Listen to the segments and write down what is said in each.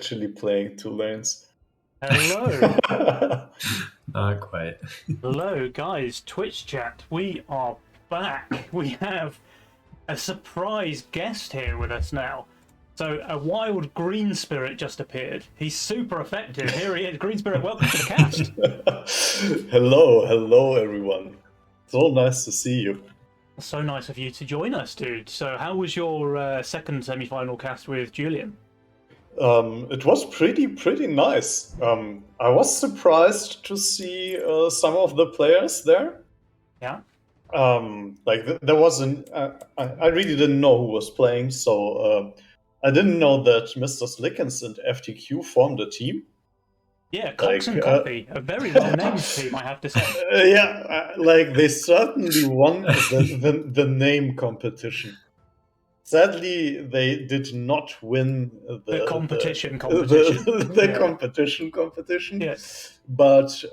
actually playing two lanes. Hello. Not quite. Hello, guys. Twitch chat. We are back. We have a surprise guest here with us now. So, a wild GreenSpirit just appeared. He's super effective. Here he is. GreenSpirit, welcome to the cast. Hello, everyone. So nice to see you. So nice of you to join us, dude. So, how was your second semi-final cast with Julian? It was pretty nice. I was surprised to see some of the players there. Yeah. There wasn't. I really didn't know who was playing, so I didn't know that Mr. Slickens and FTQ formed a team. Yeah, Cox and Coffee, a very well-named team, I have to say. They certainly won the name competition. Sadly, they did not win the competition. competition. Yeah. But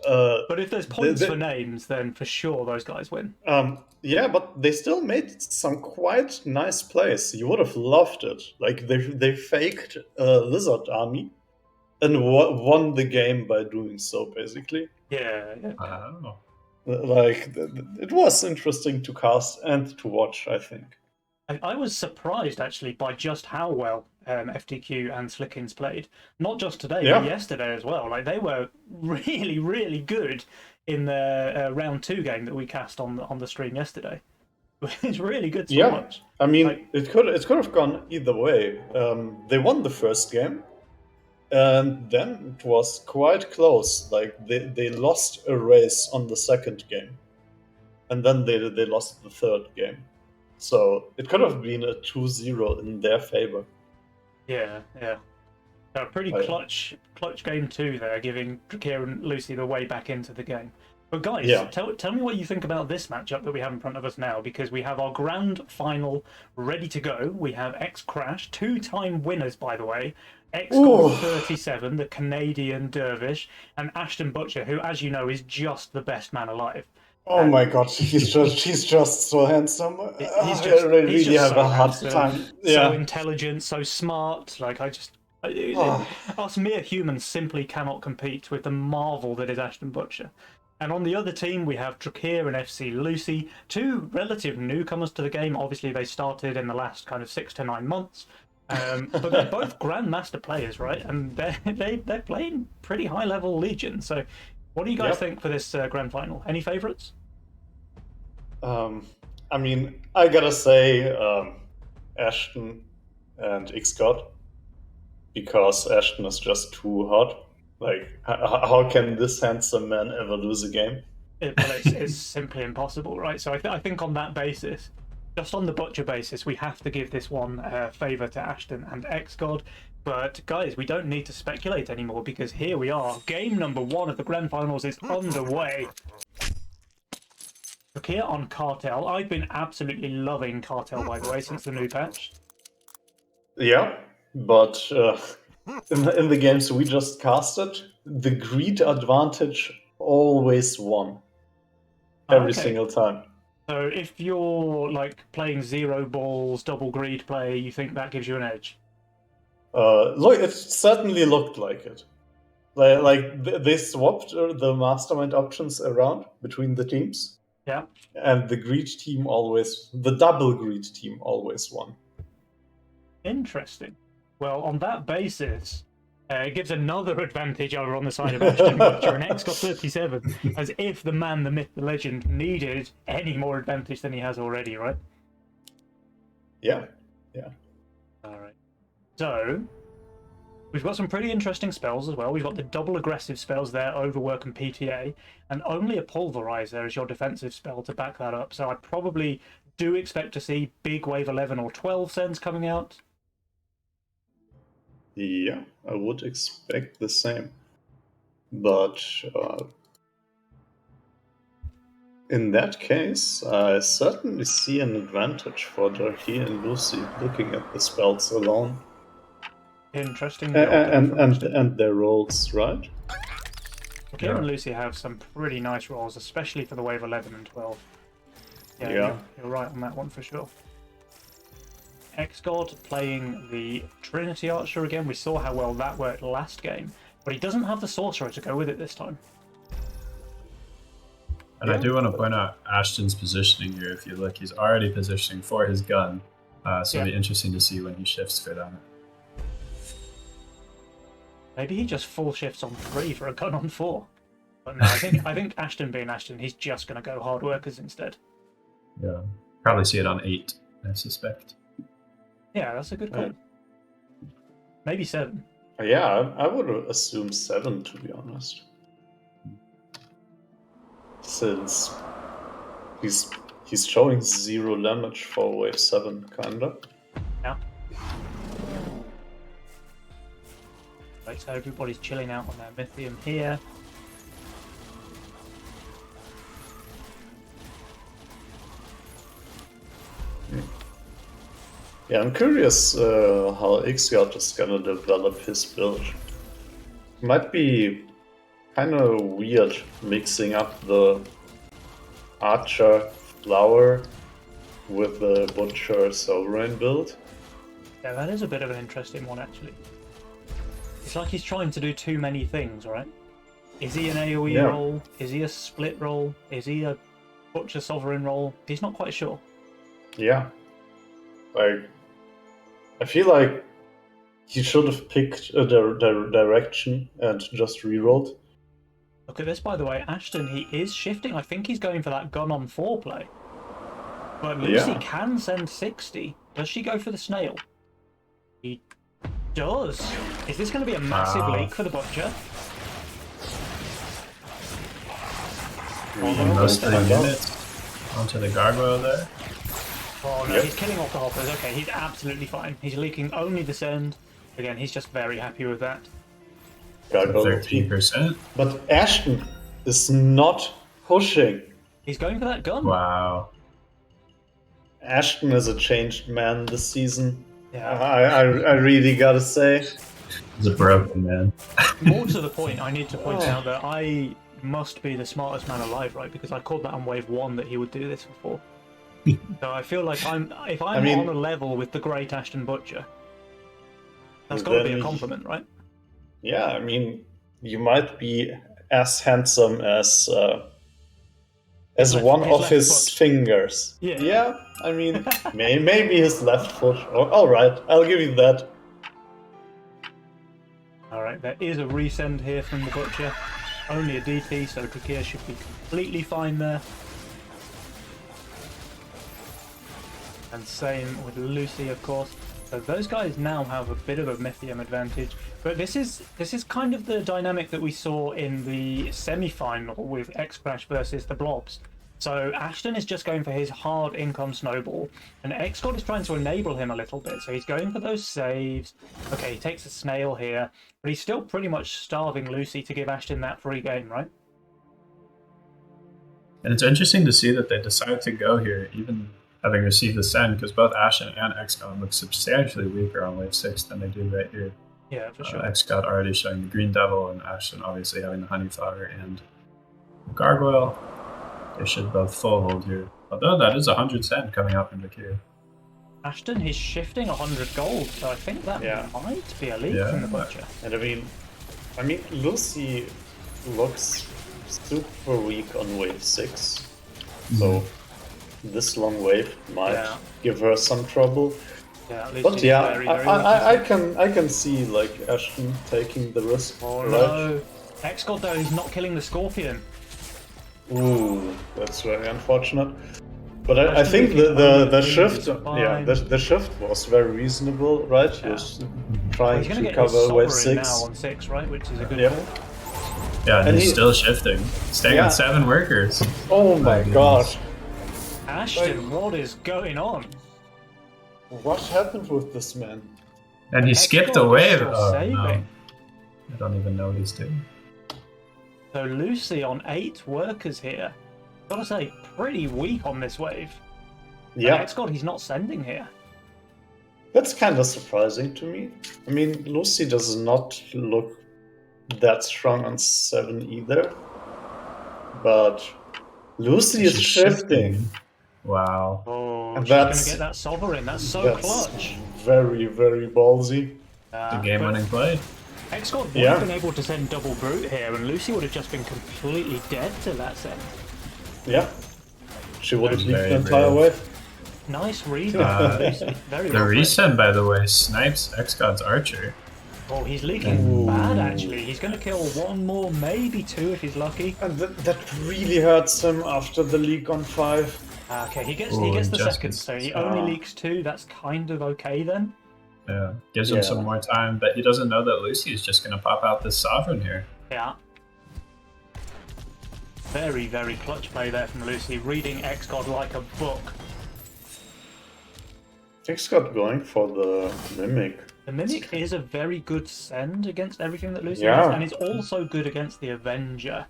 if there's points for names, then for sure those guys win. Yeah, but they still made some quite nice plays. You would have loved it. Like they faked a lizard army and won the game by doing so, basically. Yeah. Wow. Like it was interesting to cast and to watch, I think. I was surprised actually by just how well FTQ and Slickins played. Not just today, but yesterday as well. Like they were really good in the round 2 game that we cast on the stream yesterday. It's really good to watch. I mean, it could have gone either way. They won the first game, and then it was quite close. Like they lost a race on the second game, and then they lost the third game. So it could have been a 2-0 in their favor. Yeah. A pretty clutch game 2 there, giving Drachir and Lucy the way back into the game. But guys, tell me what you think about this matchup that we have in front of us now, because we have our grand final ready to go. We have XCrash, 2-time winners, by the way. XGod 37, the Canadian Dervish, and Ashton Butcher, who, as you know, is just the best man alive. Oh my God, he's just so handsome. I really have a hard time. So intelligent, so smart. Like us mere humans simply cannot compete with the marvel that is Ashton Butcher. And on the other team, we have Drachir and FC Lucy, 2 relative newcomers to the game. Obviously, they started in the last kind of 6 to 9 months. But they're both Grandmaster players, right? And they're playing pretty high-level Legion. So what do you guys think for this grand final? Any favorites? I mean, I gotta say Ashton and XGod, because Ashton is just too hot. Like, how can this handsome man ever lose a game? It's simply impossible, right? So I think on that basis, just on the Butcher basis, we have to give this one a favour to Ashton and XGod. But guys, we don't need to speculate anymore, because here we are. Game number 1 of the Grand Finals is underway. Drachir on Cartel. I've been absolutely loving Cartel, by the way, since the new patch. Yeah, but in the games we just casted, the greed advantage always won. Every single time. So if you're like playing 0 balls, double greed play, you think that gives you an edge? Look, it certainly looked like it. They swapped the mastermind options around between the teams. Yeah. And the double greed team always won. Interesting. Well, on that basis, it gives another advantage over on the side of Ashton Butcher and XGod 37, as if the man, the myth, the legend needed any more advantage than he has already, right? Yeah. All right. So, we've got some pretty interesting spells as well. We've got the double aggressive spells there, Overwork and PTA, and only a Pulverizer as your defensive spell to back that up. So I probably do expect to see big wave 11 or 12 sends coming out. Yeah, I would expect the same. But in that case, I certainly see an advantage for Drachir and Lucy looking at the spells alone. Interesting. And their roles, right? Drachir and Lucy have some pretty nice rolls, especially for the wave 11 and 12. Yeah. You're right on that one for sure. XGod playing the Trinity Archer again. We saw how well that worked last game, but he doesn't have the Sorcerer to go with it this time. And I do want to point out Ashton's positioning here. If you look, he's already positioning for his gun. So it'll be interesting to see when he shifts for that. Maybe he just full shifts on 3 for a gun on 4. But no, I think Ashton being Ashton, he's just going to go hard workers instead. Yeah, probably see it on 8, I suspect. Yeah, that's a good call. Maybe 7. Yeah, I would assume 7, to be honest. Since he's showing 0 damage for wave 7, kinda. Yeah. Right, so everybody's chilling out on their Mythium here. Yeah, I'm curious how XGod is gonna develop his build. Might be kind of weird mixing up the Archer Flower with the Butcher Sovereign build. Yeah, that is a bit of an interesting one, actually. It's like he's trying to do too many things, right? Is he an AoE roll? Is he a split roll? Is he a Butcher Sovereign roll? He's not quite sure. Yeah. Like, I feel like he should have picked a direction and just rerolled. Look at this, by the way. Ashton, he is shifting. I think he's going for that gun on 4 play. But Lucy can send 60. Does she go for the snail? He does. Is this going to be a massive leak for the Butcher? Most of the units onto the gargoyle there. Oh no, he's killing off the hoppers. Okay, he's absolutely fine. He's leaking only the send. Again, he's just very happy with that. 13%. But Ashton is not pushing. He's going for that gun. Wow. Ashton is a changed man this season. Yeah. I really gotta say. He's a broken man. More to the point, I need to point out that I must be the smartest man alive, right? Because I called that on wave 1 that he would do this before. So I feel like if I'm on a level with the great Ashton Butcher, that's got to be a compliment, right? Yeah, I mean, you might be as handsome as one of his fingers. Yeah, I mean, maybe his left foot. All right, I'll give you that. All right, there is a resend here from the Butcher. Only a DT, so Drachir should be completely fine there. And same with Lucy, of course. So those guys now have a bit of a Mythium advantage. But this is kind of the dynamic that we saw in the semi-final with XCrash versus the Blobs. So Ashton is just going for his hard income snowball, and XGod is trying to enable him a little bit. So he's going for those saves. Okay, he takes a snail here, but he's still pretty much starving Lucy to give Ashton that free game, right? And it's interesting to see that they decided to go here, even having received the send, because both Ashton and XGod look substantially weaker on wave 6 than they do right here. Yeah, for sure. XGod already showing the Green Devil, and Ashton obviously having the Honeyflower and the Gargoyle. They should both full hold here. Although that is 100 send coming out from Drachir. Ashton, he's shifting 100 gold, so I think that might be a lead from the Butcher. And I mean, Lucy looks super weak on wave 6. So this long wave might give her some trouble. Yeah, but yeah, very I can see like Ashton taking the risk. Oh no, XGod though, he's not killing the Scorpion. Ooh, that's very unfortunate. But I think the shift, the shift was very reasonable, right? He was trying to cover wave 6 now on 6, right? Which is a good call. Yeah, and he's still shifting, staying on 7 workers. Oh my gosh. Ashton, what is going on? What happened with this man? And he skipped a wave. Oh, no. I don't even know what he's doing. So Lucy on 8 workers here. Gotta say, pretty weak on this wave. Yeah. XGod, he's not sending here. That's kind of surprising to me. I mean, Lucy does not look that strong on 7 either. But Lucy is shifting. Wow. Oh, Oh, she's going to get that Sovereign. That's so clutch. Very, very ballsy. The game-winning play. XGod would have been able to send double brute here, and Lucy would have just been completely dead to that send. Yeah. She would have leaked the entire wave. Nice read. Lucy. Very the resend, by the way, snipes XGod's archer. Oh, he's leaking bad, actually. He's going to kill one more, maybe two if he's lucky. And that really hurts him after the leak on 5. Okay, he gets the second, so he only leaks 2. That's kind of okay then. Yeah, gives him some more time, but he doesn't know that Lucy is just going to pop out this Sovereign here. Yeah. Very, very clutch play there from Lucy, reading XGod like a book. XGod going for the Mimic. The Mimic is a very good send against everything that Lucy has, and it's also good against the Avenger.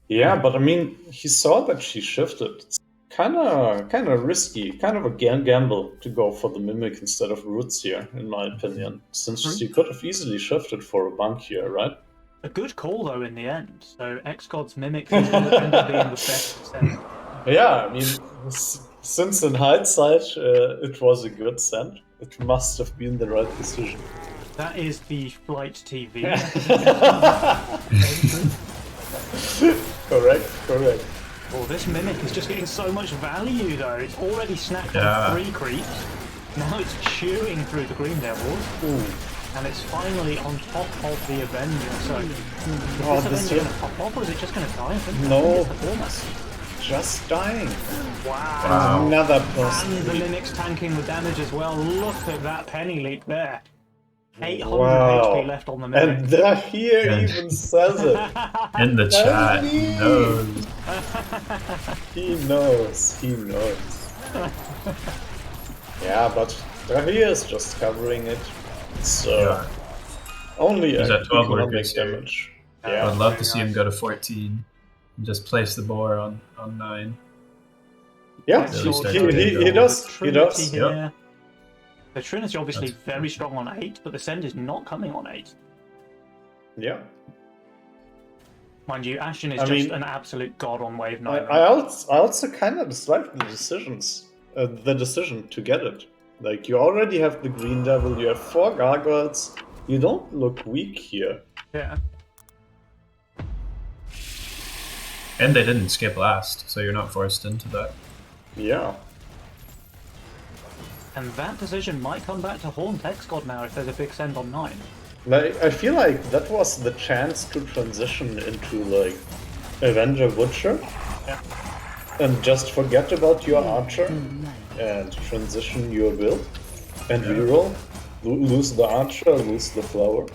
Yeah, but I mean, he saw that she shifted. It's kind of risky, kind of a gamble to go for the Mimic instead of Roots here, in my opinion, since she could have easily shifted for a bunk here, right? A good call, though, in the end. So XGod's Mimic is going to end up being the best send. Yeah, I mean, since in hindsight it was a good send, it must have been the right decision. That is the Flight TV. Correct. Oh, this Mimic is just getting so much value, though. It's already snapped on 3 creeps. Now it's chewing through the Green Devils. And it's finally on top of the Avenger. So, is this Avenger going to pop off, or is it just going to die? No, just dying. Wow. Another person. And the Mimic's tanking the damage as well. Look at that penny leak there. 800 HP left on the Mimic. And Drachir even says it. In the chat, he knows. He knows. Yeah, but Drachir is just covering it. So only he's at 12 economic damage. Yeah, I'd love to see him go to 14 and just place the boar on 9. Yeah, he does. Yeah. The Trinity obviously very strong on 8, but the send is not coming on 8. Yeah. Mind you, Ashton is just an absolute god on wave 9. I also kind of dislike the decision to get it. Like, you already have the Green Devil, you have 4 gargoyles, you don't look weak here. Yeah. And they didn't skip last, so you're not forced into that. Yeah. And that decision might come back to haunt XGod now if there's a big send on 9. Like, I feel like that was the chance to transition into, like, Avenger Butcher. Yeah. And just forget about your Archer and transition your build. And reroll. Lose the Archer, lose the Flower.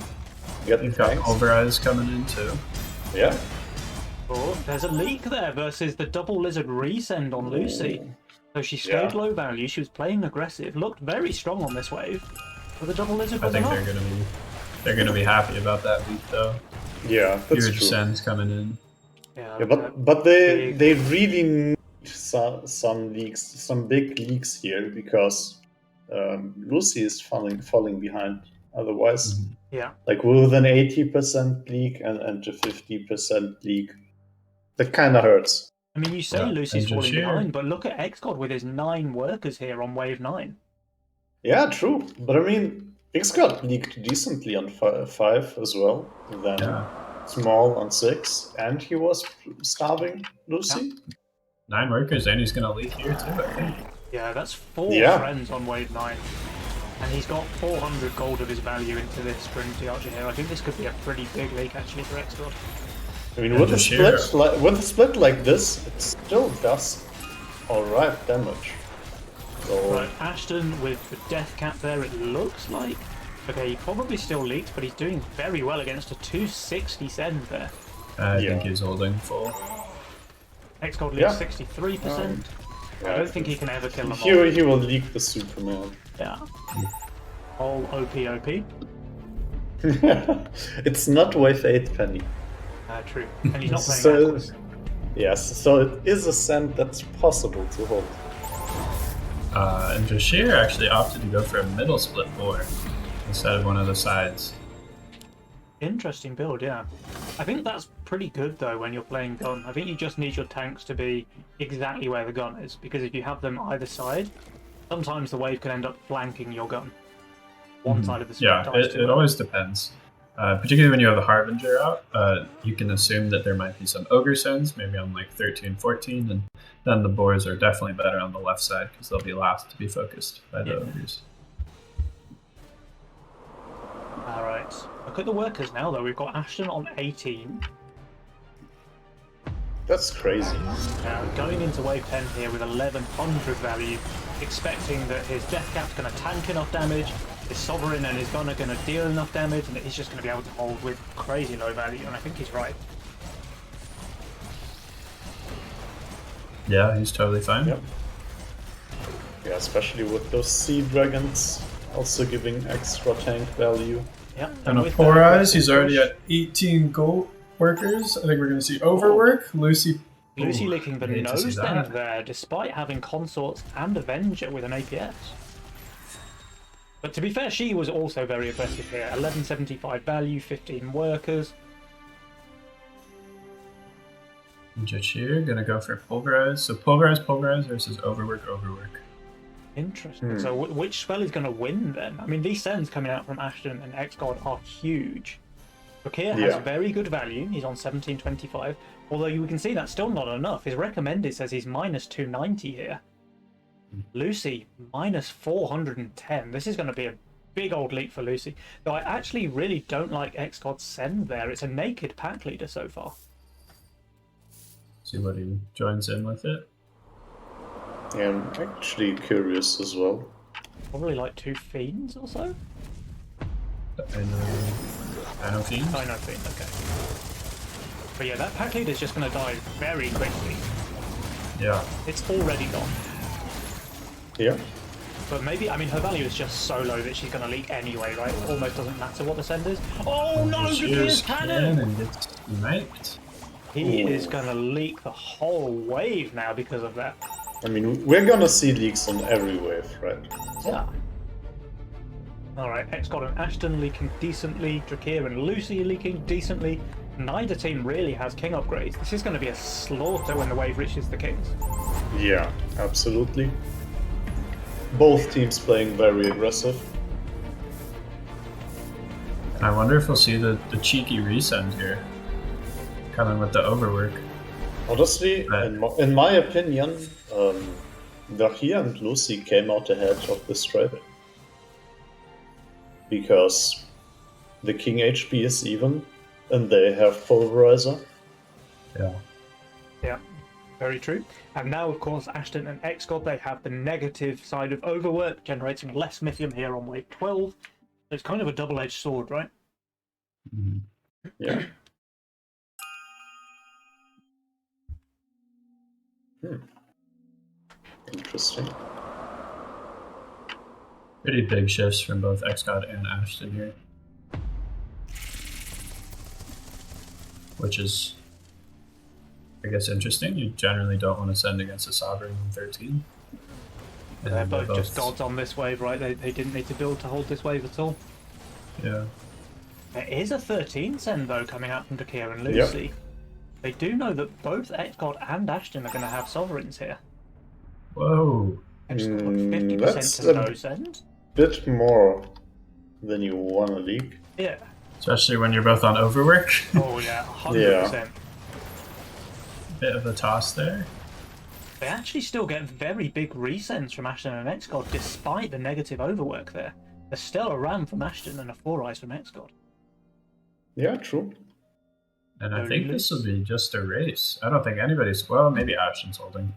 Get You've got Overeyes coming in too. Yeah. Oh, there's a leak there versus the double lizard resend on Lucy. So she stayed low value, she was playing aggressive, looked very strong on this wave. But the double lizard was enough. they're gonna be happy about that leak though. Yeah, that's Huge true. sends coming in. Yeah, but they really need some leaks, some big leaks here, because Lucy is falling behind otherwise. Yeah. Like with an 80% leak and a 50% leak, that kind of hurts. I mean, you say Lucy's falling behind, but look at XGod with his 9 workers here on wave 9. Yeah, true. But I mean, XGod leaked decently on 5 as well. Then small on 6, and he was starving Lucy. 9 workers, and he's gonna leak here too, I think. Yeah, that's 4 friends on wave 9. And he's got 400 gold of his value into this Trinity Archer here. I think this could be a pretty big leak actually for XGod. I mean, with a split like this, it still does alright damage. So... Right, Ashton with the death cap there, it looks like. Okay, he probably still leaked, but he's doing very well against a 260 send there. I think he's holding full. XGod leaks 63%. I don't think he can ever kill them all. He will leak the Superman. Yeah. All OP. It's not wave 8 Penny. True. And he's not playing Atlas. Yes, so it is a send that's possible to hold. And Drachir actually opted to go for a middle split board instead of one of the sides. Interesting build, yeah. I think that's pretty good though when you're playing gun. I think you just need your tanks to be exactly where the gun is, because if you have them either side, Sometimes the wave can end up flanking your gun. One side of the Yeah, it always depends. Particularly when you have the Harbinger out, you can assume that there might be some Ogre Sins, maybe on like 13, 14, and then the boars are definitely better on the left side because they'll be last to be focused by the Ogres. Alright, look at the workers now though. We've got Ashton on 18. That's crazy. Going into wave 10 here with 1100 value, expecting that his Death Cap's going to tank enough damage, his Sovereign and his gun are going to deal enough damage, and that he's just going to be able to hold with crazy low value, and I think he's right. Yeah, he's totally fine. Yep. Yeah, especially with those Sea Dragons also giving extra tank value. Yep. And with Poor Eyes, he's already at 18 gold workers. I think we're going to see overwork. Lucy licking the nose bend there, despite having Consorts and Avenger with an APS. But to be fair, she was also very aggressive here. 1175 value, 15 workers. Drachir gonna go for Pulverize. So Pulverize versus Overwork. Interesting. So which spell is going to win then? I mean, these sends coming out from Ashton and XGod are huge. Drachir has very good value. He's on 1725. Although you can see that's still not enough. His recommended says he's minus 290 here. Lucy, minus 410. This is going to be a big old leap for Lucy. Though I actually really don't like XGod's send there. It's a naked pack leader so far. See what he joins in with it. Yeah, I'm actually curious as well. Probably like 2 Fiends or so? I know Fiend. I know Fiend, okay. But yeah, that pack leader is just going to die very quickly. Yeah. It's already gone. Yeah. But maybe, I mean, her value is just so low that she's going to leak anyway, right? It almost doesn't matter what the send is. Oh no, Drachir's cannon! And gets sniped. He is going to leak the whole wave now because of that. I mean, we're gonna see leaks on every wave, right? Yeah. Alright, XGod and Ashton leaking decently, Drachir and Lucy leaking decently. Neither team really has king upgrades. This is going to be a slaughter when the wave reaches the kings. Yeah, absolutely. Both teams playing very aggressive. I wonder if we'll see the cheeky resend here. Coming with the overwork. Honestly, in my opinion, Drachir and Lucy came out ahead of this trade. Because the king HP is even, and they have Pulverizer. Yeah. Yeah, very true. And now, of course, Ashton and XGod, they have the negative side of overwork, generating less Mythium here on wave 12. So it's kind of a double-edged sword, right? Mm-hmm. Yeah. Interesting. Pretty big shifts from both XGod and Ashton here. Which is, I guess, interesting. You generally don't want to send against a Sovereign in 13. And They're both just gods on this wave, right? They didn't need to build to hold this wave at all. Yeah. There is a 13 send, though, coming out from Drachir and Lucy. Yep. They do know that both XGod and Ashton are going to have Sovereigns here. Whoa. And just put 50% to no send. Bit more than you want to leak. Yeah. Especially when you're both on overwork. Oh yeah, 100%. Yeah. Bit of a toss there. They actually still get very big resends from Ashton and XGod despite the negative overwork there. There's still a ram from Ashton and a 4 eyes from XGod. Yeah, true. And I think this will be just a race. I don't think anybody's... Well, maybe Ashton's holding.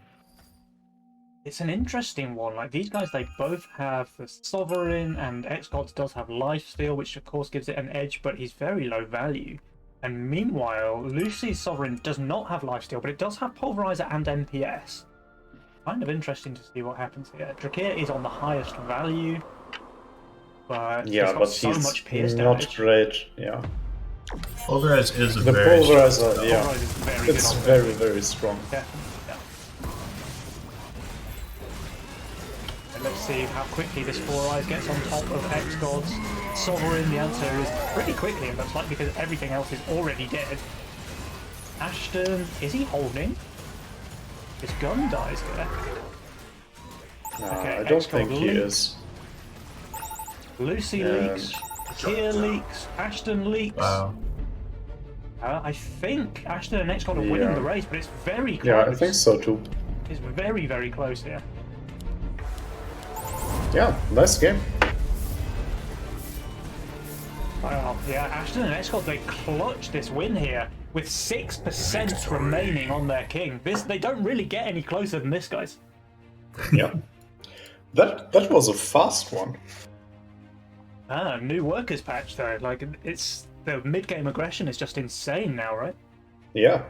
It's an interesting one. Like, these guys, they both have the Sovereign, and XGod does have Lifesteal, which of course gives it an edge, but he's very low value. And meanwhile, Lucy's Sovereign does not have Lifesteal, but it does have Pulverizer and NPS. Kind of interesting to see what happens here. Drachir is on the highest value, but yeah, he's got but so he's much pierce not damage. Great. Yeah. Pulverize is a the very Pulverizer, yeah. Pulverize is very it's good very, very strong. Definitely, yeah. And let's see how quickly this 4 eyes gets on top of XGod's Sovereign. The answer is pretty quickly, it looks like, because everything else is already dead. Ashton, is he holding? His gun dies here. Okay, I don't XGod think he leaks. is. Lucy leaks. Drachir leaks. Ashton leaks. Wow. I think Ashton and XGod are winning the race, but it's very close. Yeah, I think so too. It's very, very close here. Yeah, nice game. Wow, yeah, Ashton and XGod, they clutch this win here with 6% remaining on their king. They don't really get any closer than this, guys. Yeah. That was a fast one. New workers patch though. Like, it's the mid-game aggression is just insane now, right? Yeah.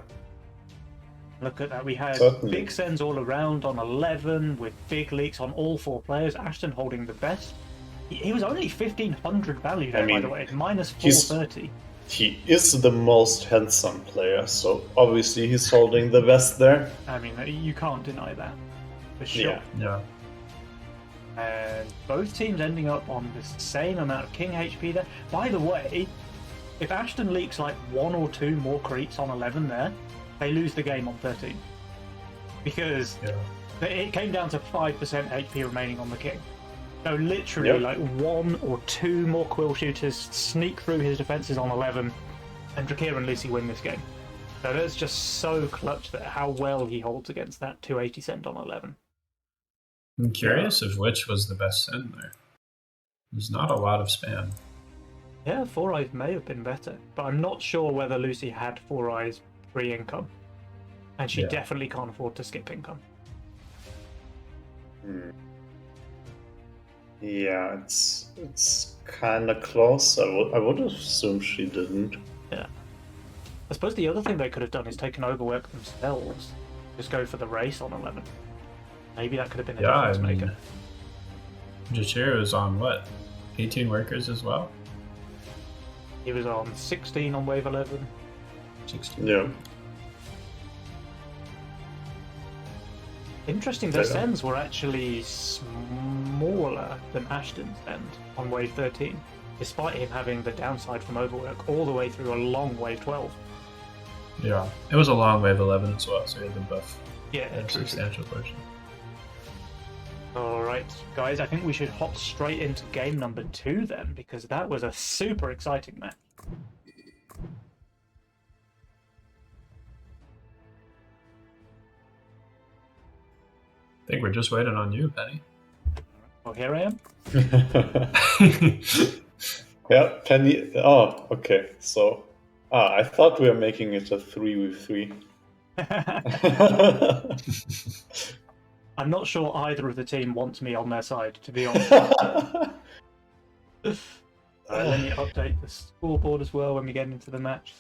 Look at that. We had Certainly. big sends all around on 11 with big leaks on all 4 players. Ashton holding the best. He was only 1,500 value there, by the way. Minus 430. He is the most handsome player, so obviously he's holding the best there. I mean, you can't deny that. For sure. Yeah. And both teams ending up on the same amount of king HP there. By the way, if Ashton leaks like 1 or 2 more creeps on 11 there, they lose the game on 13. Because it came down to 5% HP remaining on the king. So literally like 1 or 2 more quill shooters sneak through his defenses on 11 and Drachir and Lucy win this game. So that's just so clutch that how well he holds against that 280 cent on 11. I'm curious of which was the best send there. There's not a lot of spam. Yeah, 4 Eyes may have been better, but I'm not sure whether Lucy had 4 Eyes pre-income. And she definitely can't afford to skip income. Yeah, it's kind of close. I would assume she didn't. Yeah. I suppose the other thing they could have done is taken overwork themselves. Just go for the race on 11. Maybe that could have been a difference maker. Drachir was on what? 18 workers as well? He was on 16 on wave 11. 16. Yeah. Interesting, their sends were actually smaller than Ashton's send on wave 13, despite him having the downside from overwork all the way through a long wave 12. Yeah, it was a long wave 11 as well, so he had them both. Yeah, a substantial portion. Alright, guys, I think we should hop straight into game number 2 then, because that was a super exciting match. I think we're just waiting on you, Penny. Well, here I am. Yeah, Penny. Oh, okay. So, I thought we were making it a 3v3. I'm not sure either of the team wants me on their side, to be honest. Let me update the scoreboard as well when we get into the match.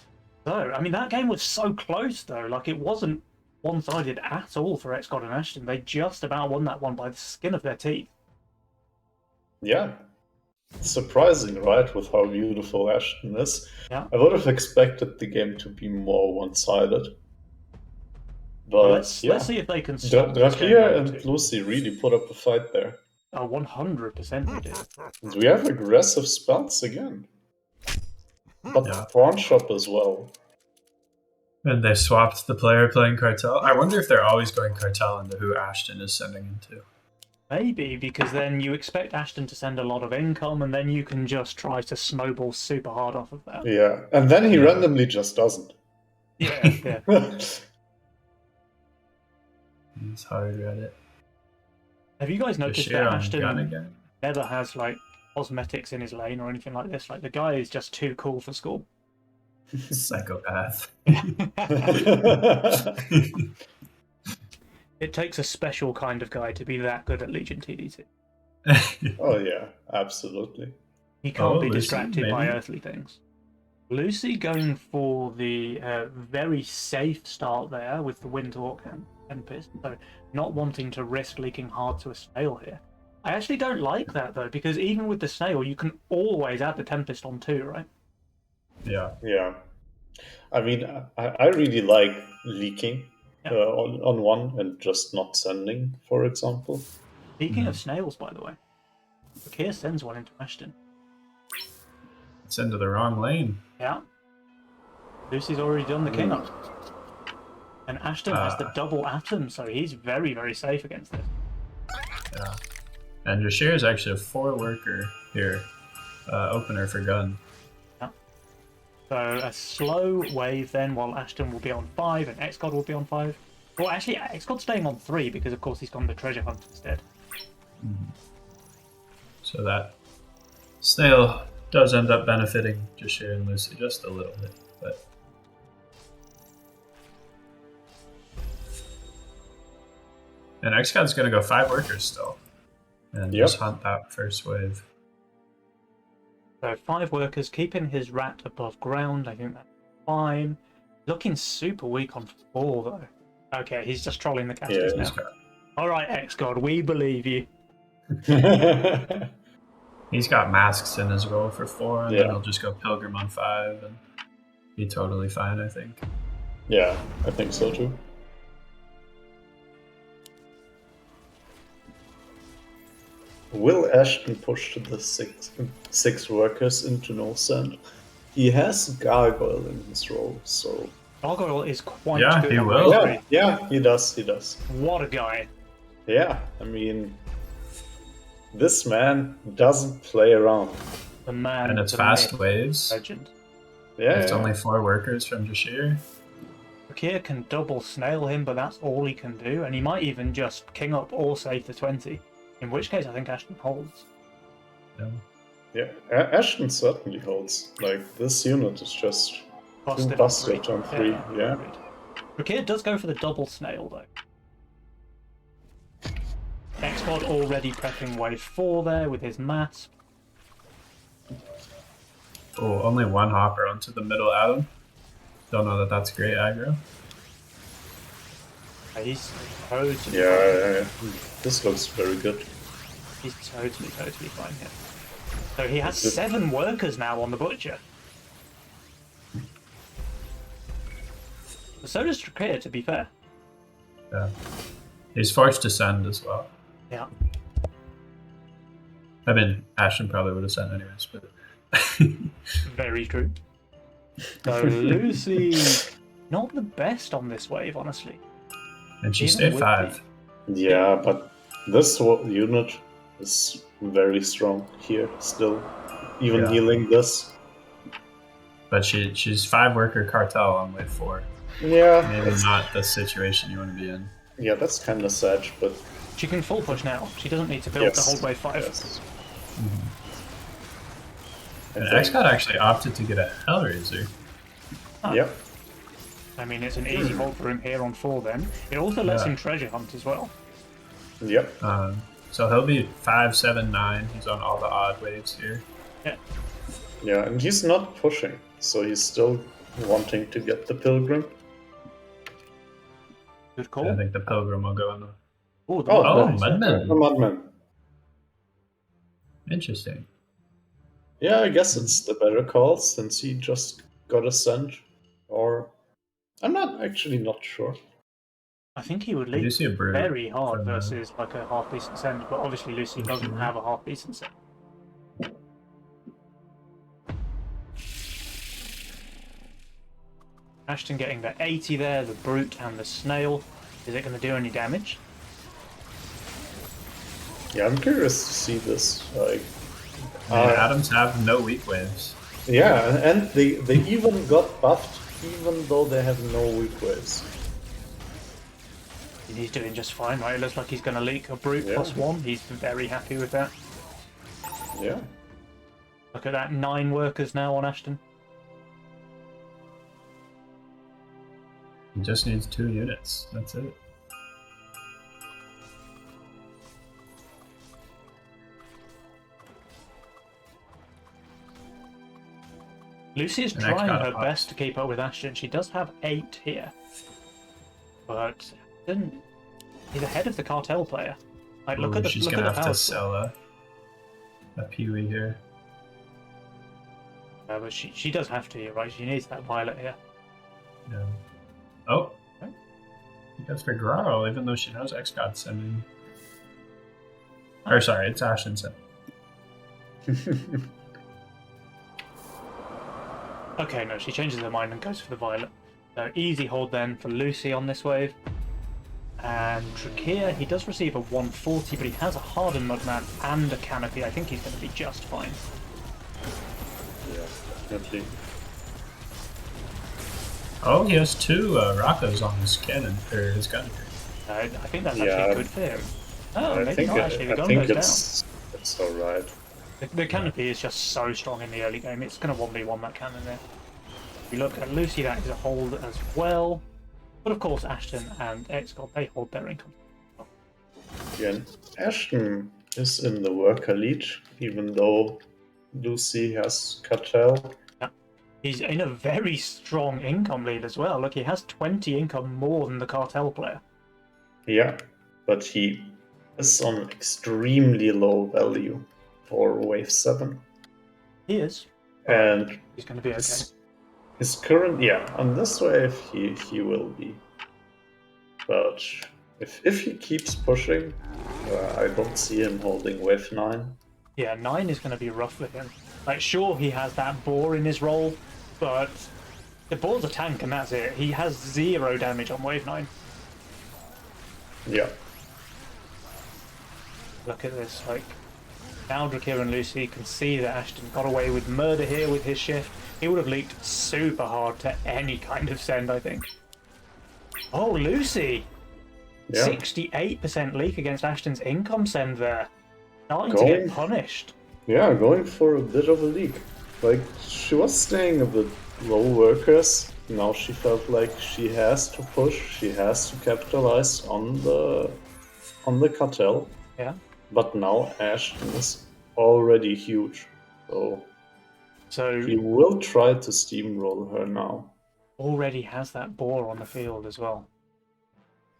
So, I mean, that game was so close, though. Like, it wasn't one-sided at all for XGod and Ashton. They just about won that one by the skin of their teeth. Yeah. Surprising, right, with how beautiful Ashton is. Yeah. I would have expected the game to be more one-sided. But well, let's see if they can stop Drachir and Lucy really put up a fight there. Oh, 100% they did. And we have aggressive spells again. But pawn shop as well. And they swapped the player playing Cartel. I wonder if they're always going Cartel into who Ashton is sending into. Maybe, because then you expect Ashton to send a lot of income, and then you can just try to snowball super hard off of that. Yeah, and then he randomly just doesn't. Yeah. He's hard at it. Have you guys noticed that Ashton again? never has, like, cosmetics in his lane or anything like this? Like, the guy is just too cool for school. Psychopath. It takes a special kind of guy to be that good at Legion TDT. Oh yeah, absolutely. He can't be Lucy, distracted by earthly things. Lucy going for the very safe start there with the Windhawk and Tempest, so not wanting to risk leaking hard to a snail here. I actually don't like that though, because even with the snail, you can always add the Tempest on too, right? Yeah. I mean, I really like leaking on one and just not sending, for example. Speaking of snails, by the way, Drachir sends one into Ashton. It's into the wrong lane. Yeah. Lucy's already done the king up. And Ashton has the double atom, so he's very, very safe against this. Yeah. And Drachir is actually a 4-worker here. Opener for gun. Yeah. So a slow wave then, while Ashton will be on 5 and XGod will be on 5. Well, actually, XGod's staying on 3 because, of course, he's gone the treasure hunt instead. So that snail does end up benefiting Drachir and Lucy just a little bit, but and XGod's gonna go 5 workers still. And just hunt that first wave. So 5 workers, keeping his rat above ground. I think that's fine. Looking super weak on 4 though. Okay, he's just trolling the casters now. Alright, XGod, we believe you. He's got masks in his roll for 4, and then he'll just go Pilgrim on 5 and be totally fine, I think. Yeah, I think so too. Will Ashton push the six workers into no sand? He has Gargoyle in his role, so... Gargoyle is quite good. He will. Yeah, he does. What a guy. Yeah, I mean... This man doesn't play around. The man... And it's fast waves. Legend. Yeah, it's only 4 workers from Drachir. Drachir can double snail him, but that's all he can do, and he might even just king up or save the 20. In which case, I think Ashton holds. Yeah, Ashton certainly holds. Like, this unit is just too busted on 3. Yeah. Drachir does go for the double snail, though. XGod already prepping wave 4 there with his mass. Oh, only 1 hopper onto the middle atom. Don't know that that's great aggro. He's totally yeah. This looks very good. He's totally fine here. So he has 7 workers now on the Butcher. So does Drachir, to be fair. Yeah. He's forced to send as well. Yeah. I mean, Ashton probably would have sent anyways, but... Very true. So Lucy, not the best on this wave, honestly. And she stayed 5. Yeah, but this unit is very strong here still. Even healing this. But she's 5 worker cartel on wave 4. Yeah. Maybe not the situation you want to be in. Yeah, that's kind of sad, but... She can full push now. She doesn't need to build the whole wave 5. Yes. And XGod actually opted to get a Hellraiser. Yep. I mean, it's an easy hold for him here on 4 then. It also lets him treasure hunt as well. Yep. So he'll be 5, 7, 9. He's on all the odd waves here. Yeah. Yeah, and he's not pushing, so he's still wanting to get the Pilgrim. Good call. I think the Pilgrim will go in the... Mudman. The Mudman. Interesting. Yeah, I guess it's the better call since he just got a send. Or... I'm actually not sure. I think he would lead see a brew very hard versus like a half-decent send, but obviously Lucy doesn't have a half-decent send. Ashton getting the 80 there, the Brute and the Snail. Is it going to do any damage? Yeah, I'm curious to see this. Like, Atoms have no weak waves. Yeah, and they even got buffed even though they have no weak waves. He's doing just fine, right? It looks like he's going to leak a Brute +1. He's very happy with that. Yeah. Look at that, 9 workers now on Ashton. He just needs 2 units. That's it. Lucy is trying her best to keep up with Ashton. She does have 8 here. But he's ahead of the cartel player. Like, look at the she's look gonna at the have power to sell a Pee-wee here. but she does have to, right? She needs that Violet here. Yeah. Oh! He goes for Graro, even though she knows XGod's sending. Or sorry, it's Ashton sending. Okay, no, she changes her mind and goes for the Violet. So easy hold then for Lucy on this wave. And Drachir, he does receive a 140, but he has a Hardened Mudman and a Canopy. I think he's going to be just fine. Yeah, definitely. Oh, he has 2 Rocos on his cannon, or his gun. I think that's actually good for him. Oh, maybe not actually. The gun think goes down. It's alright. The Canopy is just so strong in the early game. It's going to 1v1 that cannon there. If you look at Lucy, that is a hold as well. But of course, Ashton and XGod, they hold their income. Again, Ashton is in the worker lead, even though Lucy has cartel. Yeah. He's in a very strong income lead as well. Look, he has 20 income more than the cartel player. Yeah, but he is on extremely low value for wave 7. He is. And he's going to be okay. His current, on this wave he will be. But if he keeps pushing, I don't see him holding wave 9. Yeah, 9 is going to be rough for him. Like, sure, he has that boar in his role, but the boar's a tank and that's it. He has 0 damage on wave 9. Yeah. Look at this, like, now Drachir and Lucy can see that Ashton got away with murder here with his shift. He would have leaked super hard to any kind of send, I think. Oh, Lucy! Yeah. 68% leak against Ashton's income send there. Starting to get punished. Yeah, going for a bit of a leak. Like, she was staying a bit low workers. Now she felt like she has to push, she has to capitalize on the cartel. Yeah. But now Ashton is already huge. So he will try to steamroll her now. Already has that boar on the field as well.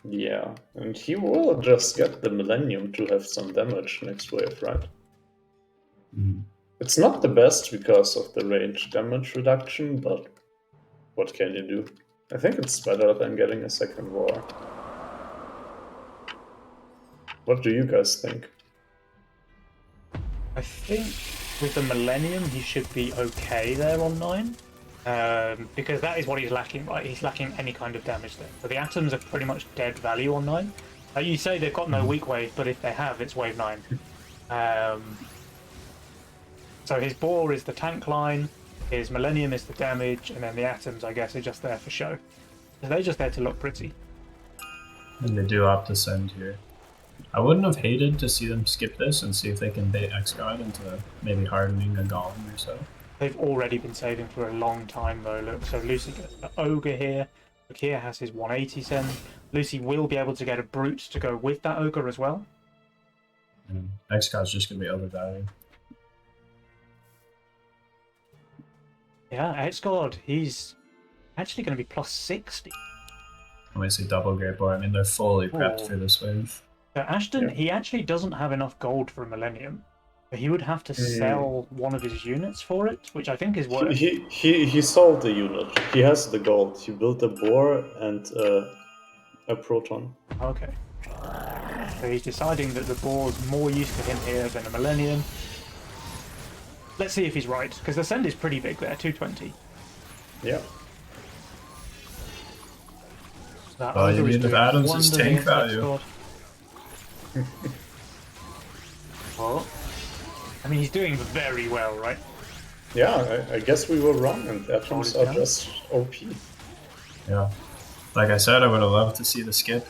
Yeah, and he will just get the Millennium to have some damage next wave, right? Mm. It's not the best because of the range damage reduction, but what can you do? I think it's better than getting a second war. What do you guys think? I think with the Millennium he should be okay there on 9. Because that is what he's lacking, right? He's lacking any kind of damage there. So the atoms are pretty much dead value on 9. You say they've got no weak wave, but if they have, it's wave 9. So his boar is the tank line, his Millennium is the damage, and then the atoms, I guess, are just there for show. So they're just there to look pretty. And they do opt to send here. I wouldn't have hated to see them skip this and see if they can bait XGod into maybe hardening a golem or so. They've already been saving for a long time though. Look, so Lucy gets the ogre here. Drachir has his 180 send. Lucy will be able to get a brute to go with that ogre as well. And XGod's just going to be overvalued. Yeah, XGod, he's actually going to be plus 60. When we see double great boar, I mean they're fully prepped for this wave. So Ashton, he actually doesn't have enough gold for a Millennium. But he would have to sell one of his units for it, which I think is worth. He sold the unit. He has the gold. He built a boar and a proton. Okay. So he's deciding that the boar's more use to him here than a Millennium. Let's see if he's right, because the send is pretty big there, 220. Yeah. Well, you mean if Adams is tank value? Oh. I mean, he's doing very well, right? Yeah, I guess we were wrong, and atoms are just OP. Yeah. Like I said, I would have loved to see the skip.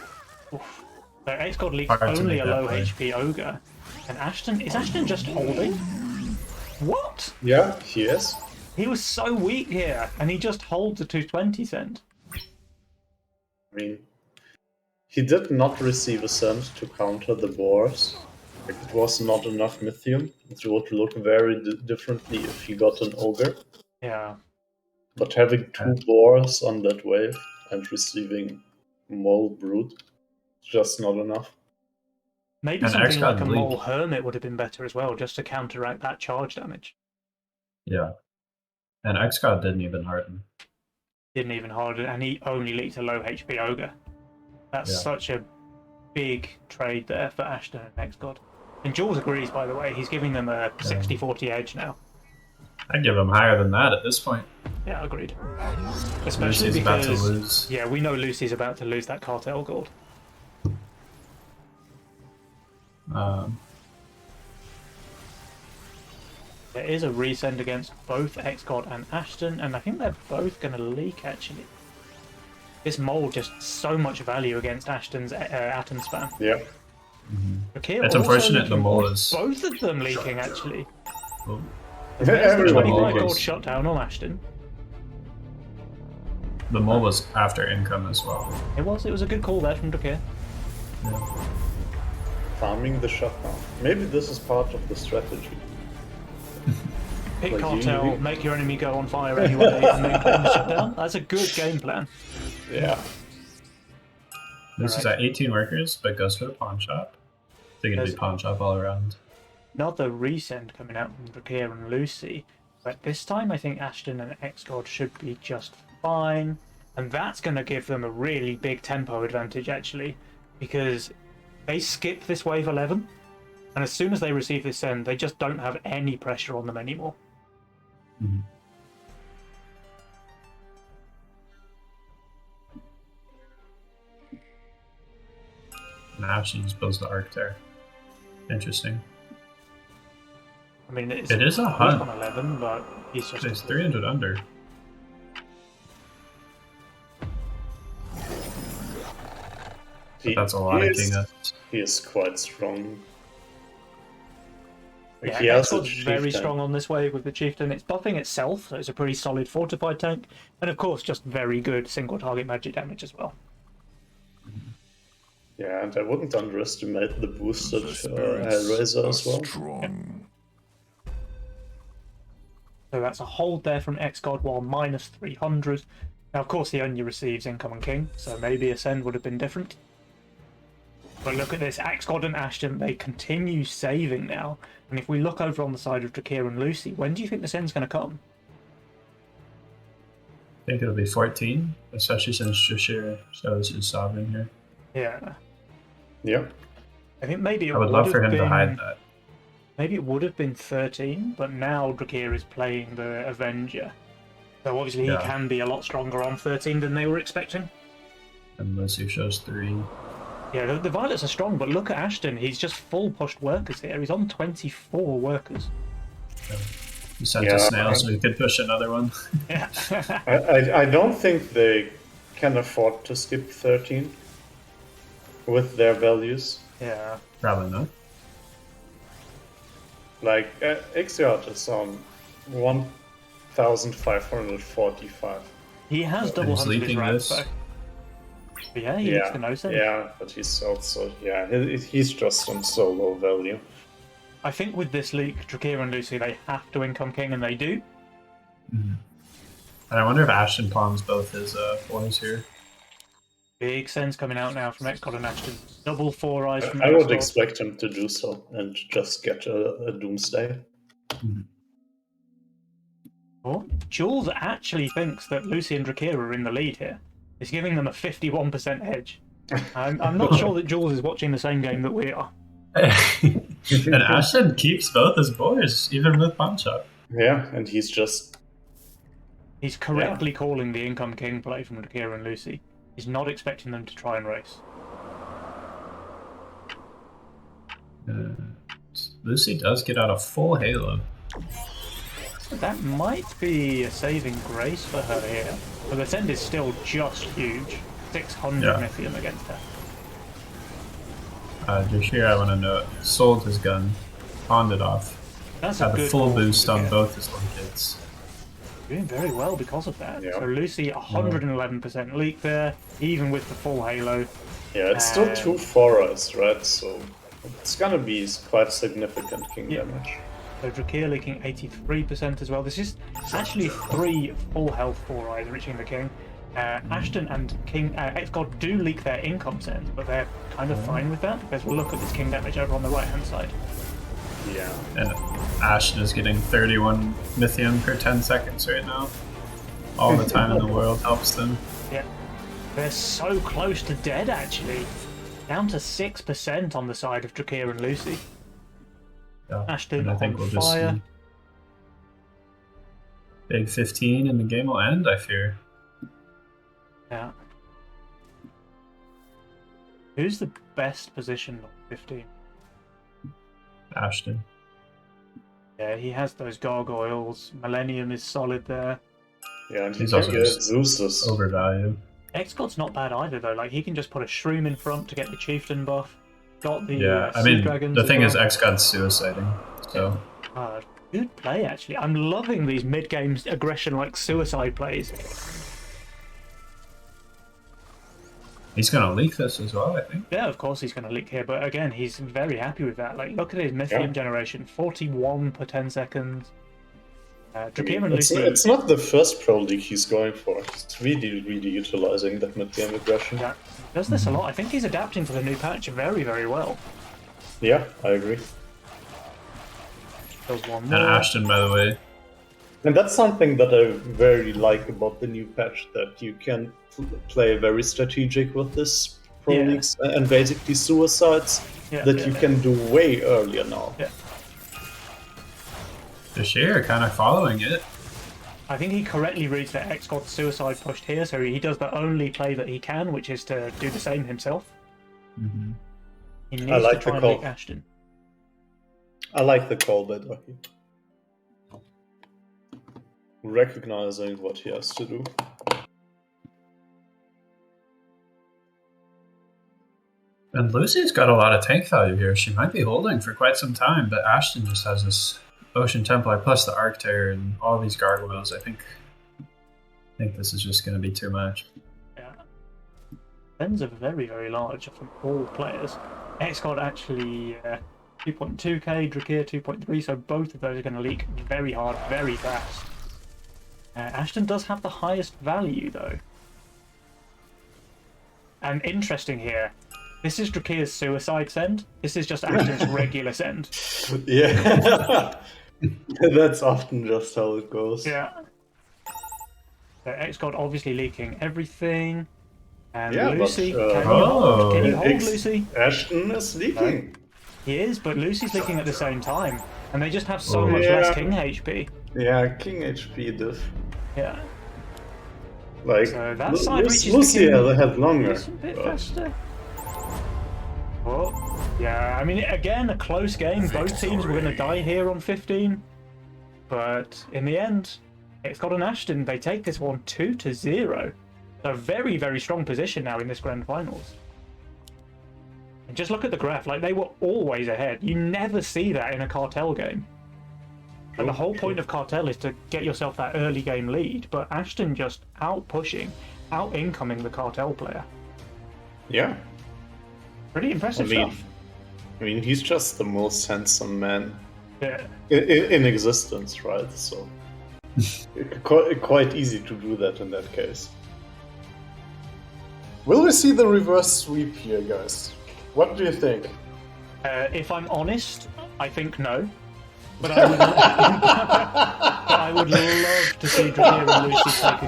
Oof. So XGod leaks only a low HP ogre. And Ashton, is Ashton just holding? What? Yeah, he is. He was so weak here, and he just holds a 220 send. I mean, he did not receive a send to counter the boars. Like, it was not enough Mythium. It would look very differently if he got an ogre. Yeah. But having 2 boars on that wave and receiving mole brute, just not enough. Maybe something like a mole hermit would have been better as well, just to counteract that charge damage. Yeah. And XGod didn't even harden. Didn't even harden, and he only leaked a low HP ogre. That's such a big trade there for Ashton and XGod. And Jules agrees, by the way. He's giving them a 60-40 edge now. I'd give him higher than that at this point. Yeah, agreed. Especially Lucy's because about to lose. Yeah, we know Lucy's about to lose that cartel gold. There is a resend against both XGod and Ashton, and I think they're both going to leak, actually. This mole just so much value against Ashton's Atom Spam. Yeah. Drachir It's also unfortunate the leaking- mole is. Both of them leaking, actually. Oh, There's the Everyone 25 leaks. gold shutdown on Ashton. the mole was after income as well. It was a good call there from Drachir. Yeah. Farming the shutdown. Maybe this is part of the strategy. Pick Like cartel, you- make your enemy go on fire anyway, and then claim the shutdown. That's a good game plan. Yeah. This is at 18 workers, but goes for the pawn shop. They're going to be There's- pawn shop all around. Another resend coming out from Drachir and Lucy, but this time I think Ashton and XGod should be just fine, and that's going to give them a really big tempo advantage actually, because they skip this wave 11, and as soon as they receive this send, they just don't have any pressure on them anymore. Mhm. And Ashton just builds the arc there. Interesting. I mean, it's It is a he's hunt. on 11, but he's just It's 300 under. That's a lot of king ups. He is quite strong. Like, Yeah, he has a XGod's very chieftain. strong on this wave with the chieftain. It's buffing itself, so it's a pretty solid fortified tank, and of course, just very good single target magic damage as well. Yeah, and I wouldn't underestimate the boosted The spirits Hellraiser are as well. strong. So that's a hold there from XGod while minus 300. Now, of course, he only receives income and king, so maybe a send would have been different. But look at this, XGod and Ashton, they continue saving now. And if we look over on the side of Drachir and Lucy, when do you think the send's going to come? I think it'll be 14, especially since Drachir shows his sovereign here. Yeah, Yeah. I think maybe it I would love for have him to been- hide that. Maybe it would have been 13, but now Drachir is playing the Avenger. So obviously Yeah. he can be a lot stronger on 13 than they were expecting. And Lucy shows 3. Yeah, the Violets are strong, but look at Ashton. He's just full pushed workers here. He's on 24 workers. He sent Yeah. a snail so he could push another one. Yeah. I don't think they can afford to skip 13 with their values. Yeah. Probably not. Like, XGod is on 1,545. He has And double he's hunted his leaking rats, this. though. But yeah, he needs the no send. Yeah, but he's also, he's just on so low value. I think with this leak, Drachir and Lucy, they have to income king, and they do. And I wonder if Ashton pawns both his 4s here. Big sends coming out now from XGod and Ashton. Double 4 eyes from I would XGod. expect him to do so and just get a Doomsday. Oh, Jules actually thinks that Lucy and Drachir are in the lead here. It's giving them a 51% edge. I'm not sure that Jules is watching the same game that we are. And Ashton keeps both his boys, even with pawn shop. Yeah, and he's just He's correctly calling the income king play from Drachir and Lucy. He's not expecting them to try and race. Lucy does get out a full halo. That might be a saving grace for her here. But the send is still just huge. 600 Yeah. Mythium against her. Drachir, I want to note, sold his gun, pawned it off, That's a had a good full call from boost on Drachir. both his little kids. Doing very well because of that. Yeah. So Lucy, 111% leak there, even with the full halo. yeah, it's still Um, 2 4s, right? So it's gonna be quite significant king Yeah. damage. So Drachir leaking 83% as well. This is actually 3 full health 4 eyes reaching the king. Ashton and King XGod do leak their income sends, but they're kind of fine with that because we'll look at this king damage over on the right hand side. Yeah. And Ashton is getting 31 Mythium per 10 seconds right now. All the time in the world helps them. Yeah, they're so close to dead actually. Down to 6% on the side of Drachir and Lucy. Yeah. Ashton And I think on we'll just fire. see big 15 and the game will end, I fear. Yeah. Who's the best position on 15? Ashton. Yeah, he has those gargoyles. Millennium is solid there. Yeah, and He's he also can get just Zeus's. overvalued. XGod's not bad either, though. Like, he can just put a Shroom in front to get the Chieftain buff. Got the Yeah, I Sea mean, Dragons the as thing is, well. XGod's suiciding, so... Good play, actually. I'm loving these mid-game aggression-like suicide plays. He's going to leak this as well, I think. Yeah, of course he's going to leak here, but again, he's very happy with that. Like, look at his Mythium generation, 41 per 10 seconds. Drachir and Lucy. It's not the first Pro League he's going for. He's really, really utilizing that mid-game aggression. Yeah, he does this a lot. I think he's adapting to the new patch very, very well. Yeah, I agree. There's one And more. Ashton, by the way. And that's something that I very like about the new patch, that you can play very strategic with this Pro Leagues and basically suicides that you can do way earlier now. Yeah. Drachir kind of following it. I think he correctly reads that XGod suicide pushed here, so he does the only play that he can, which is to do the same himself. Mm-hmm. He needs like to try the and call. make Ashton. I like the call by Drachir. Recognizing what he has to do. And Lucy's got a lot of tank value here. She might be holding for quite some time, but Ashton just has this Ocean Templar plus the Arc Terror and all these gargoyles. I think this is just going to be too much. Yeah. Spends are very, very large from all players. XGod actually 2.2k, Drachir 2.3, so both of those are going to leak very hard, very fast. Ashton does have the highest value, though. And interesting here, this is Drachir's suicide send. This is just Ashton's regular send. Yeah. That's often just how it goes. Yeah. So XGod obviously leaking everything. And Yeah, Lucy, but, can you hold? Can you hold, X- Lucy? Ashton is leaking. He is, but Lucy's leaking at the same time. And they just have so Oh. much Yeah. less King HP. Yeah, King HP diff. Yeah. Like, So that side reach is Lucy becoming has longer. a bit but- faster. Oh, yeah, I mean, again, a close game. Both teams were going to die here on 15. But in the end, XGod and Ashton, they take this one 2-0. So very, very strong position now in this grand finals. And just look at the graph. Like, they were always ahead. You never see that in a cartel game. And the whole point of cartel is to get yourself that early game lead. But Ashton just out-pushing, out-incoming the cartel player. Yeah. Pretty impressive stuff. I mean, he's just the most handsome man Yeah. in existence, right? So quite easy to do that in that case. Will we see the reverse sweep here, guys? What do you think? If I'm honest, I think no. But I would, but I would love to see Drachir and Lucy take a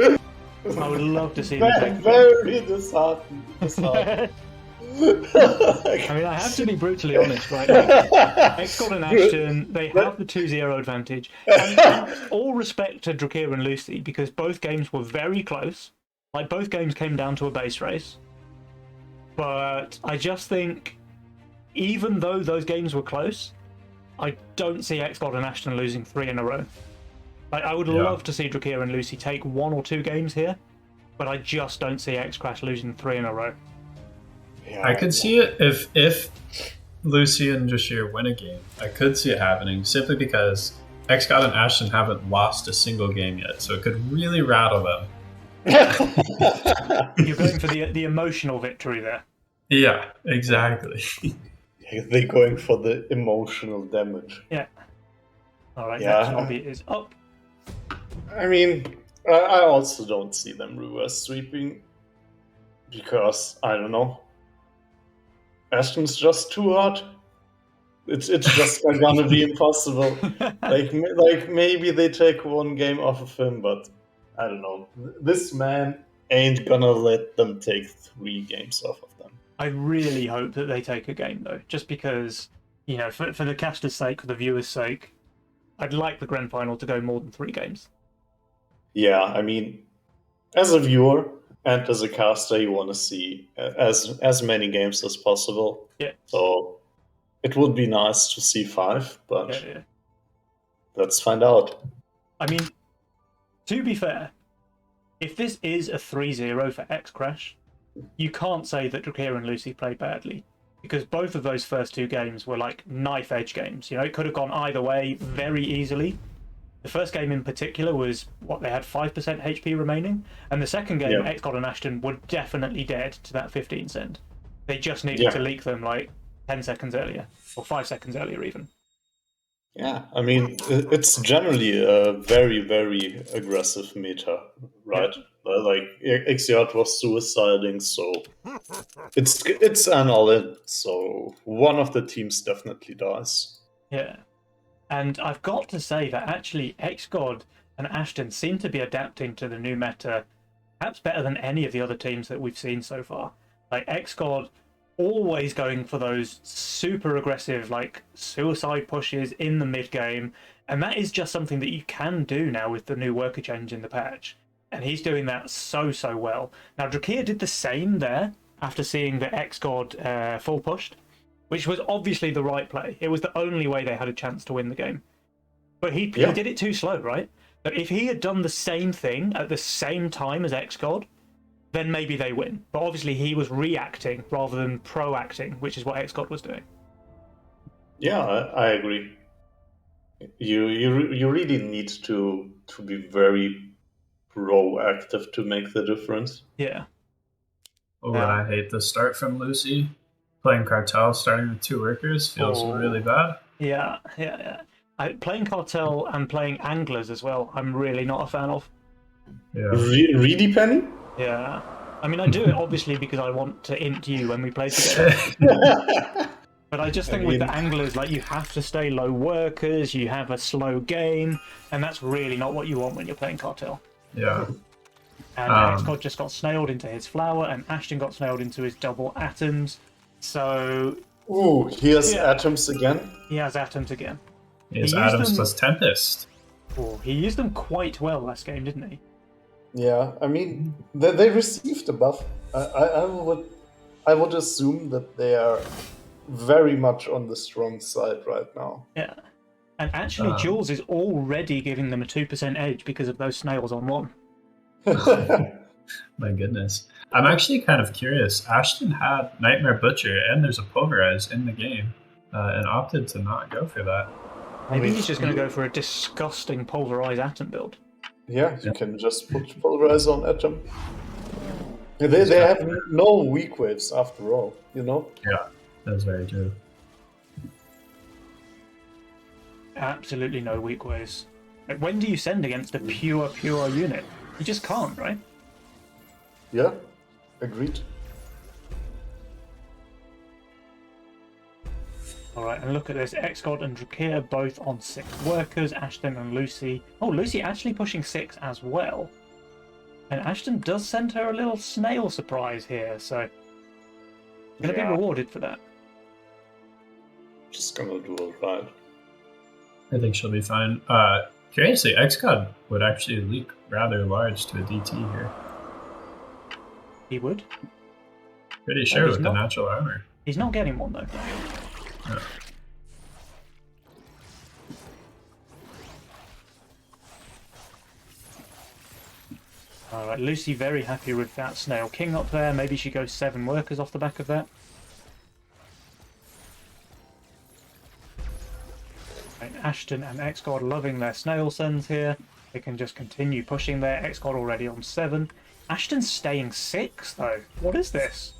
game. I would love to see them take a game. Very disheartened. I mean, I have to be brutally honest, right? XGod and Ashton, they have the 2-0 advantage. And all respect to Drachir and Lucy, because both games were very close. Like, both games came down to a base race. But I just think, even though those games were close, I don't see XGod and Ashton losing 3 in a row. Like, I would love to see Drachir and Lucy take 1 or 2 games here, but I just don't see XCrash losing 3 in a row. Yeah, I could see it if Lucy and Drachir win a game. I could see it happening simply because XGod and Ashton haven't lost a single game yet, so it could really rattle them. You're going for the emotional victory there. Yeah, exactly. They're going for the emotional damage. Yeah. Alright, Yeah. next hobby is up. I mean, I also don't see them reverse sweeping because, I don't know, Ashton's just too hot. It's just gonna be impossible. Like maybe they take 1 game off of him, but I don't know. This man ain't gonna let them take 3 games off of them. I really hope that they take a game, though, just because, you know, for the caster's sake, for the viewer's sake, I'd like the grand final to go more than 3 games. Yeah, I mean, as a viewer and as a caster, you want to see as many games as possible. Yeah. So It would be nice to see 5, but Yeah. let's find out. I mean, to be fair, if this is a 3-0 for XCrash, you can't say that Drachir and Lucy played badly, because both of those first 2 games were like knife edge games. You know, it could have gone either way very easily. The first game in particular was what, they had 5% HP remaining, and the second game, XGod and Ashton were definitely dead to that 15 cent. They just needed to leak them like 10 seconds earlier, or 5 seconds earlier even. Yeah, I mean, it's generally a very, very aggressive meta, right? Yeah. Like, XGod was suiciding, so it's an all-in, so one of the teams definitely dies. Yeah. And I've got to say that actually XGod and Ashton seem to be adapting to the new meta perhaps better than any of the other teams that we've seen so far. Like, XGod always going for those super aggressive, like, suicide pushes in the mid game, and that is just something that you can do now with the new worker change in the patch, and he's doing that so well. Now Drachir did the same there after seeing the XGod full pushed, which was obviously the right play. It was the only way they had a chance to win the game, but he did it too slow, right? But if he had done the same thing at the same time as XGod, then maybe they win. But obviously he was reacting rather than proacting, which is what XGod was doing. Yeah, I agree. You really need to be very proactive to make the difference. Yeah. Oh, and I hate the start from Lucy. Playing Cartel, starting with 2 workers, feels really bad. Yeah. Playing Cartel and playing Anglers as well, I'm really not a fan of. Yeah. Really, Penny? Yeah. I mean, I do it obviously because I want to int you when we play together. But I just think with the Anglers, like, you have to stay low workers, you have a slow game, and that's really not what you want when you're playing Cartel. Yeah. And XGod just got snailed into his flower, and Ashton got snailed into his double atoms. So... Ooh, he has atoms again? He has atoms again. He has atoms plus Tempest. Oh, he used them quite well last game, didn't he? Yeah, I mean, they received a buff. I would assume that they are very much on the strong side right now. Yeah. And actually, Jules is already giving them a 2% edge because of those snails on 1. My goodness. I'm actually kind of curious. Ashton had Nightmare Butcher and there's a Pulverize in the game and opted to not go for that. Maybe he's just going to go for a disgusting Pulverize Atom build. Yeah, you can just put Pulverize on Atom. They have no weak waves after all, you know? Yeah, that's very true. Absolutely no weak waves. Like, when do you send against a pure unit? You just can't, right? Yeah, agreed. Alright, and look at this. XGod and Drachir both on 6 workers. Ashton and Lucy. Oh, Lucy actually pushing 6 as well. And Ashton does send her a little snail surprise here, so... Gonna be rewarded for that. Just gonna do alright. I think she'll be fine. Curiously, XGod would actually leak rather large to a DT here. He would? Pretty sure with the natural armor. He's not getting one, though. No. Alright, Lucy very happy with that Snail King up there. Maybe she goes 7 workers off the back of that. Right, Ashton and XGod loving their Snail Sons here. They can just continue pushing there. XGod already on 7. Ashton's staying 6, though. What is this?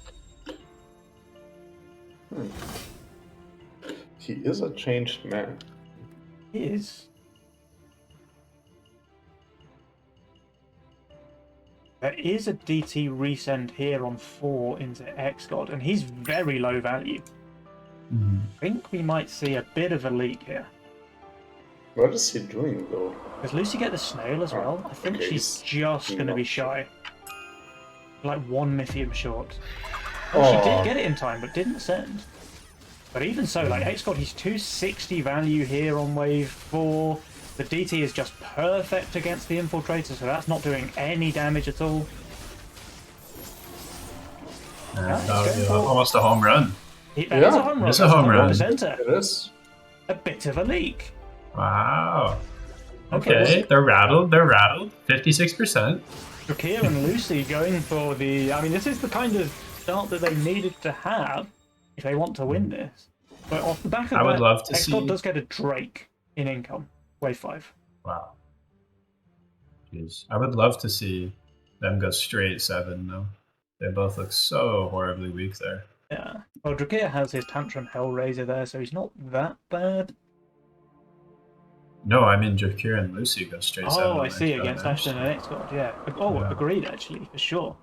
He is a changed man. He is. There is a DT resend here on 4 into XGod, and he's very low value. I think we might see a bit of a leak here. What is he doing, though? Does Lucy get the snail as well? I think she's just going to be shy. Like 1 Mythium short. Oh, she did get it in time, but didn't send. But even so, like, XGod, he's 260 value here on wave 4. The DT is just perfect against the Infiltrator, so that's not doing any damage at all. That was almost a home run. Yeah, it's a home run. it's a home run. Center. It is. A bit of a leak. Wow. Okay. Okay, they're rattled. 56%. Drachir and Lucy going for the... I mean, this is the kind of start that they needed to have if they want to win this. But off the back of that, I would love to XGod see... does get a Drake in income. Wave 5. Wow. Jeez. I would love to see them go straight 7, though. They both look so horribly weak there. Yeah. Well, Drachir has his Tantrum Hellraiser there, so he's not that bad. No, I mean Drachir and Lucy go straight 7. Oh, I see, XGod against and Ashton and XGod, yeah. Oh, Yeah. agreed, actually, for sure.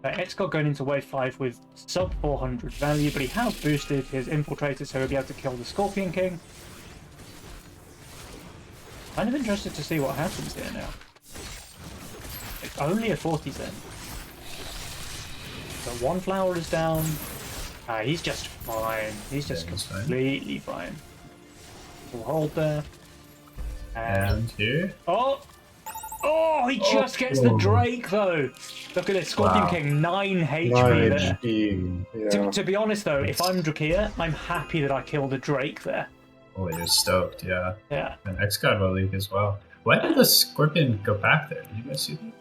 XGod going into wave 5 with sub 400 value, but he has boosted his Infiltrator, so he'll be able to kill the Scorpion King. Kind of interested to see what happens here now. It's only a 40 cent. So one flower is down. He's just fine. He's just completely fine. We'll hold there. And here? Oh! Oh, he just gets the Drake, though! Look at this, Scorpion Wow. King, 9 HP 9 there. HP. Yeah. To be honest, though, if I'm Drachir, I'm happy that I killed a Drake there. Oh, you're stoked, yeah. Yeah. And XGod will leak as well. Why did the Scorpion go back there? Did you guys see that?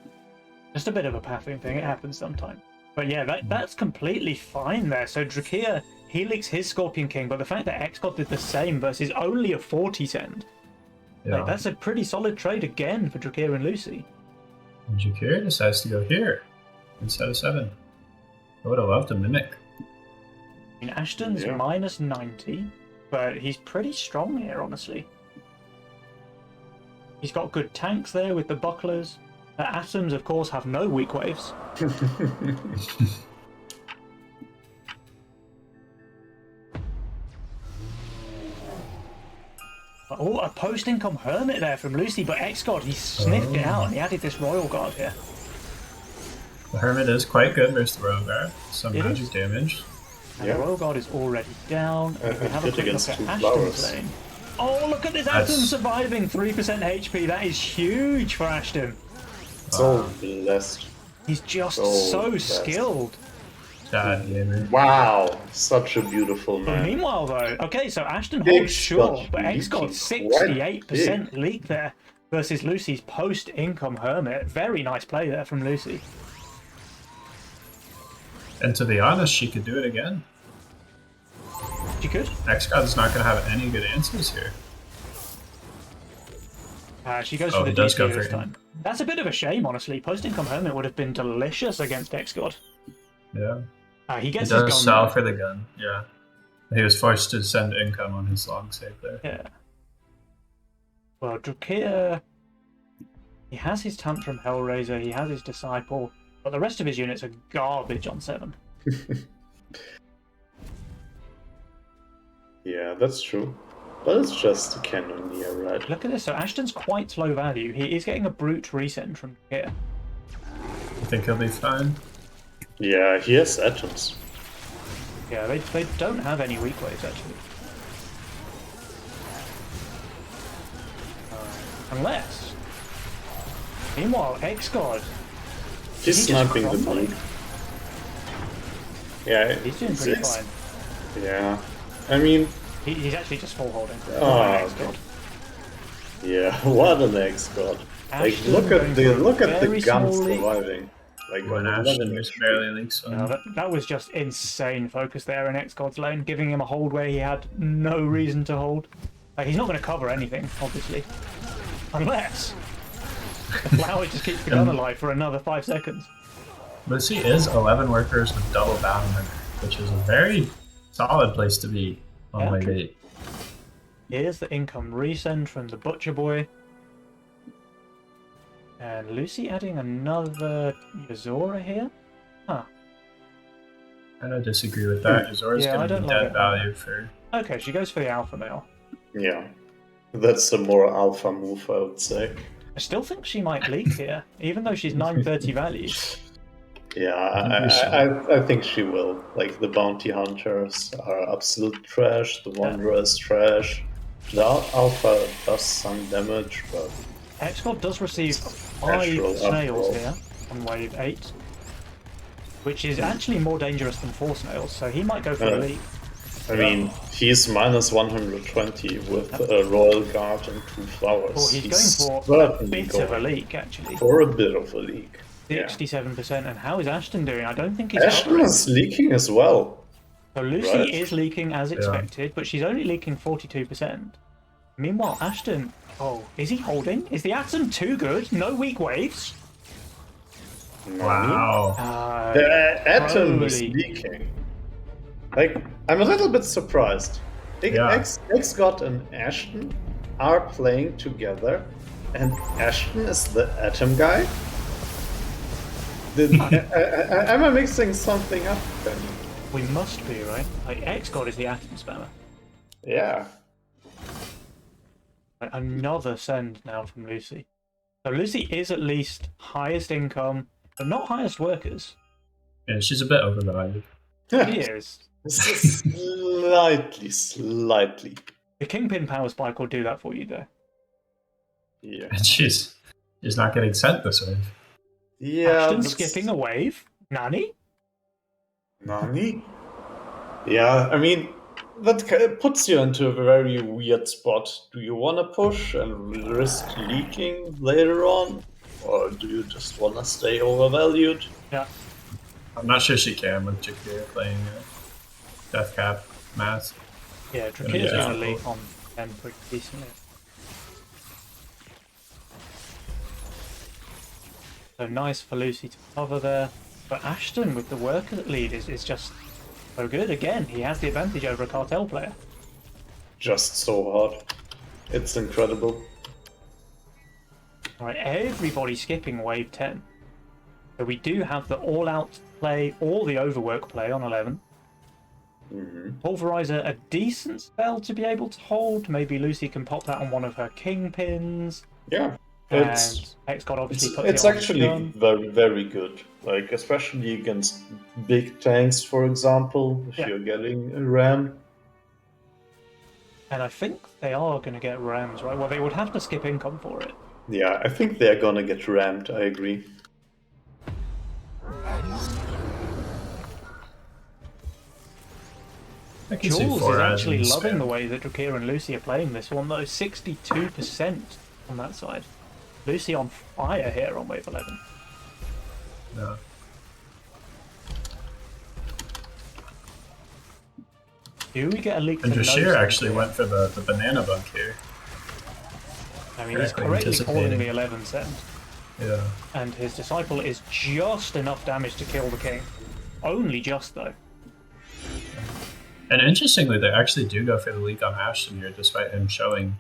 Just a bit of a pathing thing, it happens sometimes. But yeah, that's completely fine there. So Drachir, he leaks his Scorpion King, but the fact that XGod did the same versus only a 40 cent, Yeah. like, that's a pretty solid trade again for Drachir and Lucy. And Drachir decides to go here instead of 7. I would have loved to mimic. I mean, Ashton's Yeah. minus 90, but he's pretty strong here, honestly. He's got good tanks there with the bucklers. The Atoms, of course, have no weak waves. Oh, a post-income Hermit there from Lucy, but XGod, he sniffed it out and he added this Royal Guard here. The Hermit is quite good versus the Royal Guard. Some It magic is. damage. And Yeah. the Royal Guard is already down. And if we have a good quick look against at 2 Ashton's flowers. lane. Oh, look at this That's- Atom surviving 3% HP. That is huge for Ashton. So blessed. He's just So so fast. skilled. Bad gamer. Wow, such a beautiful But man. meanwhile, though, okay, so Ashton Big holds sure, Scotch but leaky, XGod quite 68% leak there versus Lucy's post-income Hermit. Very nice play there from Lucy. And to be honest, she could do it again. She could. XGod's not going to have any good answers here. She goes Oh, for the he does go DP for this it. time. That's a bit of a shame, honestly. Post-income Hermit would have been delicious against XGod. Yeah. He He gets does his gun sell there. for the gun, yeah. He was forced to send income on his long save there. Yeah. Well, Drachir, he has his Tantrum Hellraiser, he has his Disciple, but the rest of his units are garbage on 7. Yeah, that's true. But it's just a Cannoneer, right? Look at this, so Ashton's quite low value. He is getting a Brute resend from here. I think he'll be fine. Yeah, he has atoms. Yeah, they don't have any weak waves, actually. Unless... Meanwhile, XGod, He's just sniping the crumbling. blue. Yeah, he's doing pretty it's- fine. Yeah. I mean, He's actually just full holding. Oh, XGod. yeah, what an XGod. Like, Ashton look going at the for a look at the very gun small lead. surviving. Like When 11 Ashton just barely leaks one. No, that was just insane focus there in XGod's lane, giving him a hold where he had no reason to hold. Like, he's not going to cover anything, obviously. Unless the flower just keeps the gun alive for another 5 seconds. Lucy is 11 workers with double bound hunter, which is a very solid place to be on Yeah, wave true. 8. Here's the income resend from the Butcher Boy. And Lucy adding another Yazora here? Huh. I don't disagree with that. Azor's Yeah, I going to don't be like dead it. value for... Okay, she goes for the Alpha Male. Yeah. That's a more alpha move, I would say. I still think she might leak here, even though she's 930 value. Yeah, I think she will. Like, the bounty hunters are absolute trash, the wanderer is trash. The alpha does some damage, but XGod does receive 5 Natural snails uproar. here on wave 8. which is actually more dangerous than Force Nails, so he might go for a league. I mean, he's minus 120 with a Royal Guard and 2 flowers. Well, he's going for a bit of a leak, actually. For a bit of a leak. 67%, and how is Ashton doing? I don't think he's Ashton is leaking as well. So Lucy is leaking as expected, but she's only leaking 42%. Meanwhile, Ashton... Oh, is he holding? Is the Atom too good? No weak waves? Wow. The Atom is leaking. Like, I'm a little bit surprised. XGod and Ashton are playing together, and Ashton is the Atom guy? Am I mixing something up, Penny? We must be, right? Like, XGod is the Atom spammer. Yeah. Another send now from Lucy. So Lucy is at least highest income, but not highest workers. Yeah, she's a bit overvalued. She is. Slightly. The Kingpin power spike will do that for you, though. Yeah. And she's not getting sent this wave. Yeah. Ashton skipping a wave? Nani? Yeah, I mean, that puts you into a very weird spot. Do you want to push and risk leaking later on? Or do you just want to stay overvalued? Yeah. I'm not sure she can with Drachir playing Death Cap Mask. Yeah, Drachir's going to leak on 10 pretty decently. So nice for Lucy to cover there. But Ashton with the worker lead is just so good. Again, he has the advantage over a cartel player. Just so hard. It's incredible. Alright, everybody skipping wave 10. So we do have the all-out play or the overwork play on 11. Pulverizer, a decent spell to be able to hold. Maybe Lucy can pop that on one of her kingpins. Yeah. And XGod obviously puts it's it on actually very, very good. Like, especially against big tanks, for example, if you're getting a ram. And I think they are going to get rams, right? Well, they would have to skip income for it. Yeah, I think they're gonna get rammed, I agree. Jules is actually loving the way that Drachir and Lucy are playing this one, though. 62% on that side. Lucy on fire here on wave 11. Yeah. Do we get a leak? And Drachir actually went for the banana bunk here. I mean, he's correctly calling the 11 send. Yeah. And his disciple is just enough damage to kill the king. Only just, though. And interestingly, they actually do go for the leak on Ashton here, despite him showing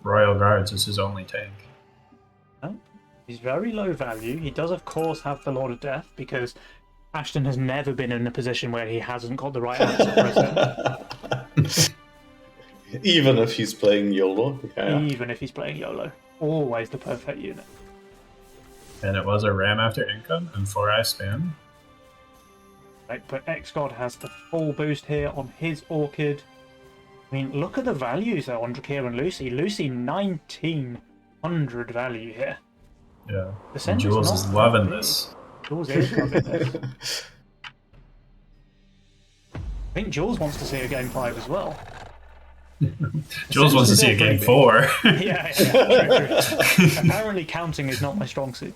Royal Guards as his only tank. Oh, he's very low value. He does, of course, have the Lord of Death, because Ashton has never been in a position where he hasn't got the right answer for a send. Even if he's playing YOLO. Yeah. Even if he's playing YOLO. Always the perfect unit. And it was a ram after income and 4-eye spam. Right, but XGod has the full boost here on his Orchid. I mean, look at the values though on Drachir and Lucy. Lucy 1900 value here. Yeah. And Jules is loving this. Jules is loving this. I think Jules wants to see a game 5 as well. Jules wants to see a game 4. Yeah, true. Apparently counting is not my strong suit.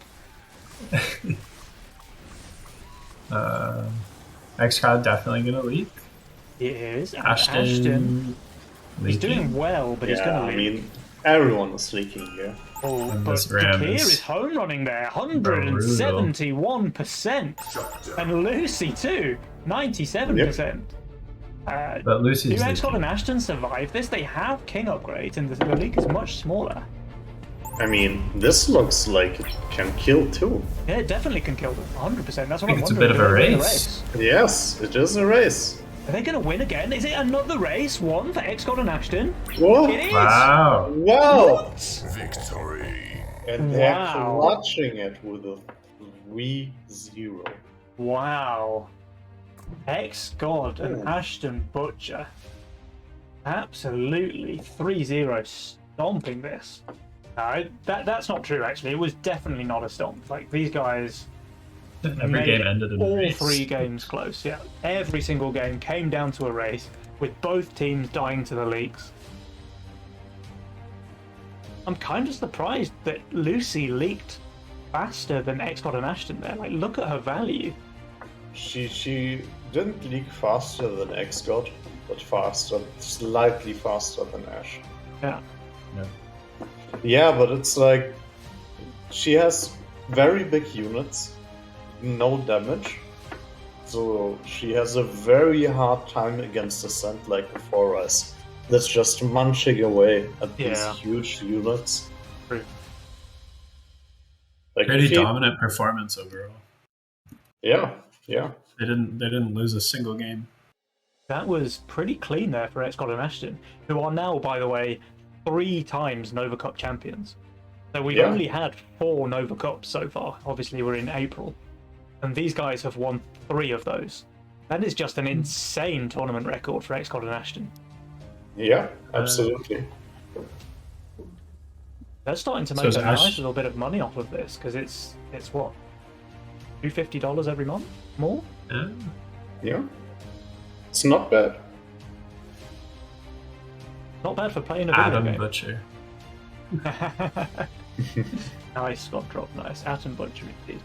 XCrash definitely gonna leak. He is. Ashton he's doing well, but he's gonna leak. I mean, everyone is leaking here. Oh, And but this ram Drachir is is home running there, 171%. And Lucy too, 97%. But Lucy's do XGod and Ashton survive this? They have king upgrades, and the leak is much smaller. I mean, this looks like it can kill too. Yeah, it definitely can kill them, 100%. That's what I'm wondering. It's a bit of a race. Yes, it is a race. Are they going to win again? Is it another race? One for XGod and Ashton? What? It is! Wow. Wow! What? Victory. And they're clutching it with a 3-0. Wow. XGod and Ashton Butcher. Absolutely 3-0 stomping this. No, that's not true actually. It was definitely not a stomp. Like, these guys Every game ended in a all race. 3 games close. Yeah, every single game came down to a race with both teams dying to the leaks. I'm kind of surprised that Lucy leaked faster than XGod and Ashton there. Like, look at her value. She didn't leak faster than XGod, but slightly faster than Ash. Yeah. Yeah, but it's like she has very big units, no damage, so she has a very hard time against Ascent like a 4-Rise. That's just munching away at these huge units. True. Like, Pretty dominant performance overall. Yeah. They didn't lose a single game. That was pretty clean there for XGod and Ashton, who are now, by the way, 3 times Nova Cup champions. So we've only had 4 Nova Cups so far. Obviously, we're in April. And these guys have won 3 of those. That is just an insane tournament record for XGod and Ashton. Yeah, absolutely. They're starting to make a nice little bit of money off of this, because it's what? $250 every month? More? Yeah. It's not bad. Not bad for playing a video game. Adam Butcher. Nice spot drop, nice. Ashton Butcher indeed.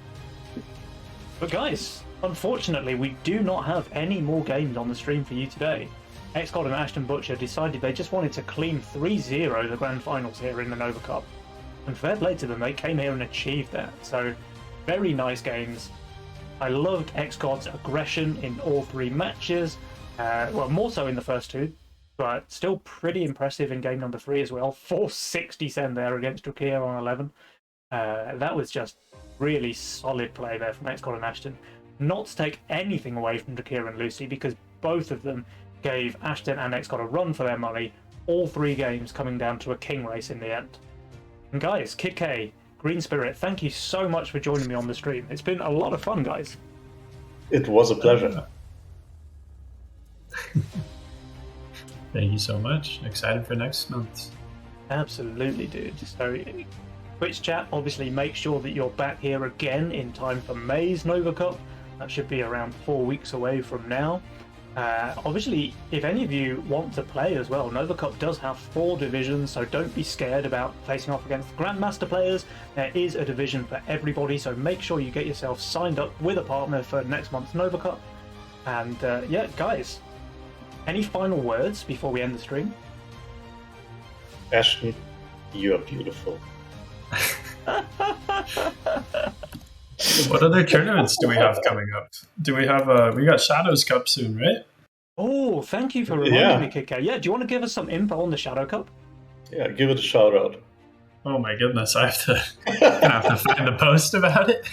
But guys, unfortunately we do not have any more games on the stream for you today. XGod and Ashton Butcher decided they just wanted to clean 3-0 the grand finals here in the Nova Cup. And fair play to them, they came here and achieved that. So, very nice games. I loved XGod's aggression in all 3 matches. Well, more so in the first 2, but still pretty impressive in game number 3 as well. 460 send there against Drachir on 11. That was just really solid play there from XGod and Ashton. Not to take anything away from Drachir and Lucy, because both of them gave Ashton and XGod a run for their money, all 3 games coming down to a king race in the end. And guys, KidK, GreenSpirit, thank you so much for joining me on the stream. It's been a lot of fun, guys. It was a pleasure. Thank you so much. Excited for next month. Absolutely, dude. So, Twitch chat, obviously make sure that you're back here again in time for May's Nova Cup. That should be around 4 weeks away from now. Obviously, if any of you want to play as well, Nova Cup does have 4 divisions, so don't be scared about facing off against the Grandmaster players. There is a division for everybody, so make sure you get yourself signed up with a partner for next month's Nova Cup. And yeah, guys, any final words before we end the stream? Ashton, you are beautiful. What other tournaments do we have coming up? Do we have we got Shadows Cup soon, right? Oh, thank you for reminding me, KidK. Yeah, do you want to give us some info on the Shadow Cup? Yeah, give it a shout out. Oh my goodness, I have to find the post about it.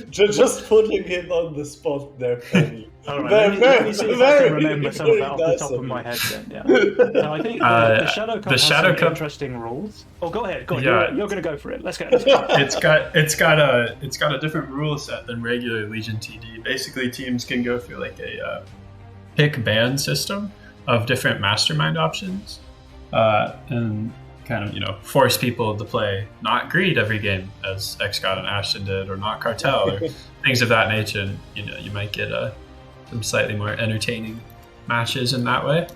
Just putting him on the spot there, Penny. All right, let me see if I can remember some of that off the top of my head then. Yeah. No, I think the Shadow Cup has some interesting rules. Oh, go ahead. Go on. Yeah. You're going to go for it. Let's go. It's got a different rule set than regular Legion TD. Basically, teams can go through like a pick ban system of different mastermind options, and kind of force people to play not Greed every game as XGod and Ashton did, or not Cartel, or things of that nature. And you might get some slightly more entertaining matches in that way.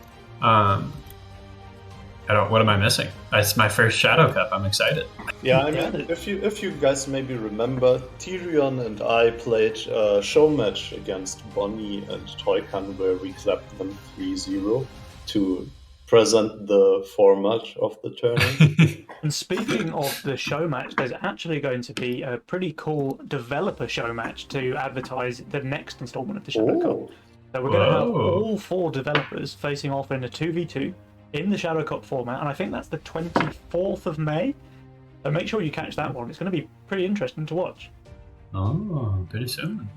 What am I missing? It's my first Shadow Cup. I'm excited. Yeah, I mean, if you guys maybe remember, Tyrion and I played a show match against Bonnie and Toykan where we clapped them 3-0 to present the format of the tournament. And speaking of the show match, there's actually going to be a pretty cool developer show match to advertise the next installment of the Shadow Cup. So we're going to have all 4 developers facing off in a 2v2 in the Shadow Cup format, and I think that's the 24th of May. So make sure you catch that one. It's going to be pretty interesting to watch. Oh, pretty soon.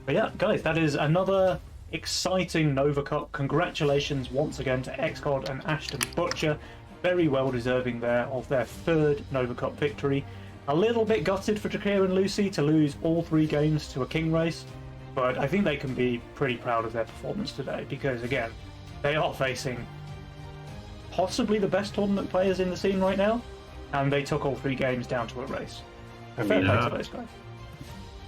But yeah, guys, that is another exciting Nova Cup. Congratulations once again to XGod and Ashton Butcher. Very well deserving there of their 3rd Nova Cup victory. A little bit gutted for Drachir and Lucy to lose all 3 games to a king race, but I think they can be pretty proud of their performance today because, again, they are facing possibly the best tournament players in the scene right now, and they took all 3 games down to a race. I Fair mean, play to those guys.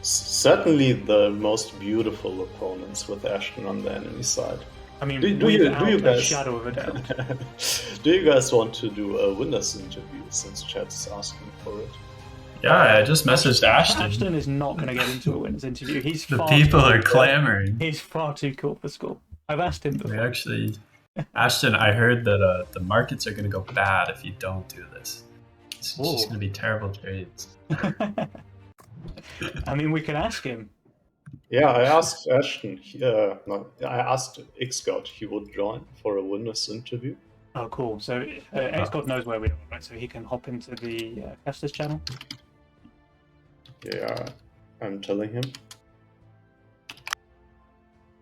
certainly the most beautiful opponents with Ashton on the enemy side. I mean, Do you without a guys shadow of a doubt. do you guys want to do a winners interview since chat is asking for it? Yeah, I just messaged Ashton. Ashton is not going to get into a winner's interview. He's The far people too are cool. clamoring. He's far too cool for school. I've asked him We before. actually, Ashton, I heard that the markets are going to go bad if you don't do this. It's just going to be terrible trades. I mean, we can ask him. Yeah, I asked Ashton. I asked XGod he would join for a winners interview. Oh, cool. So XGod knows where we are, right? So he can hop into the casters channel. Yeah, I'm telling him.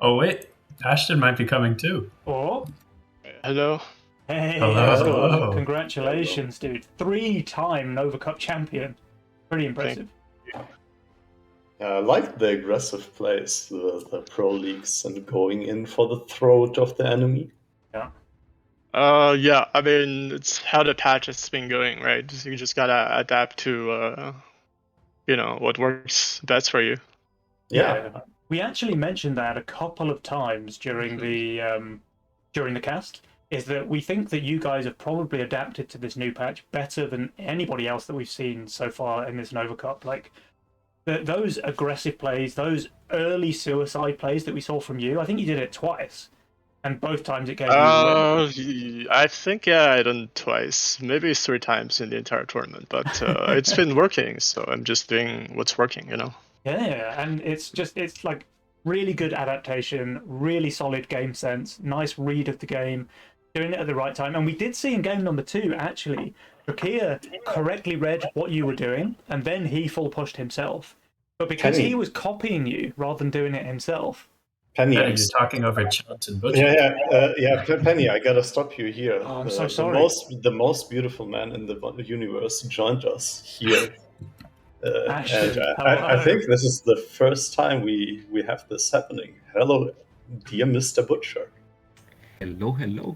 Oh, wait. Ashton might be coming too. Or, Hello. hey, Hello. XGod, Hello. congratulations, dude. 3-time Nova Cup champion. Pretty impressive. I like the aggressive plays, the pro leagues, and going in for the throat of the enemy. Yeah, I mean, it's how the patch has been going, right? You just gotta adapt to, what works best for you. Yeah. We actually mentioned that a couple of times during the cast. Is that we think that you guys have probably adapted to this new patch better than anybody else that we've seen so far in this Nova Cup. Like those aggressive plays, those early suicide plays that we saw from you. I think you did it twice, and both times it gave you a win. I think I done twice, maybe 3 times in the entire tournament, but it's been working. So I'm just doing what's working, Yeah, and it's like really good adaptation, really solid game sense, nice read of the game, doing it at the right time. And we did see in game number 2, actually, Drachir correctly read what you were doing, and then he full pushed himself. But because Penny. he was copying you rather than doing it himself. Penny, You're talking over Chant and Butcher. Penny, I gotta stop you here. Oh, I'm so sorry. The most beautiful man in the universe joined us here. Ashton, and I think this is the first time we have this happening. Hello, dear Mr. Butcher. Hello.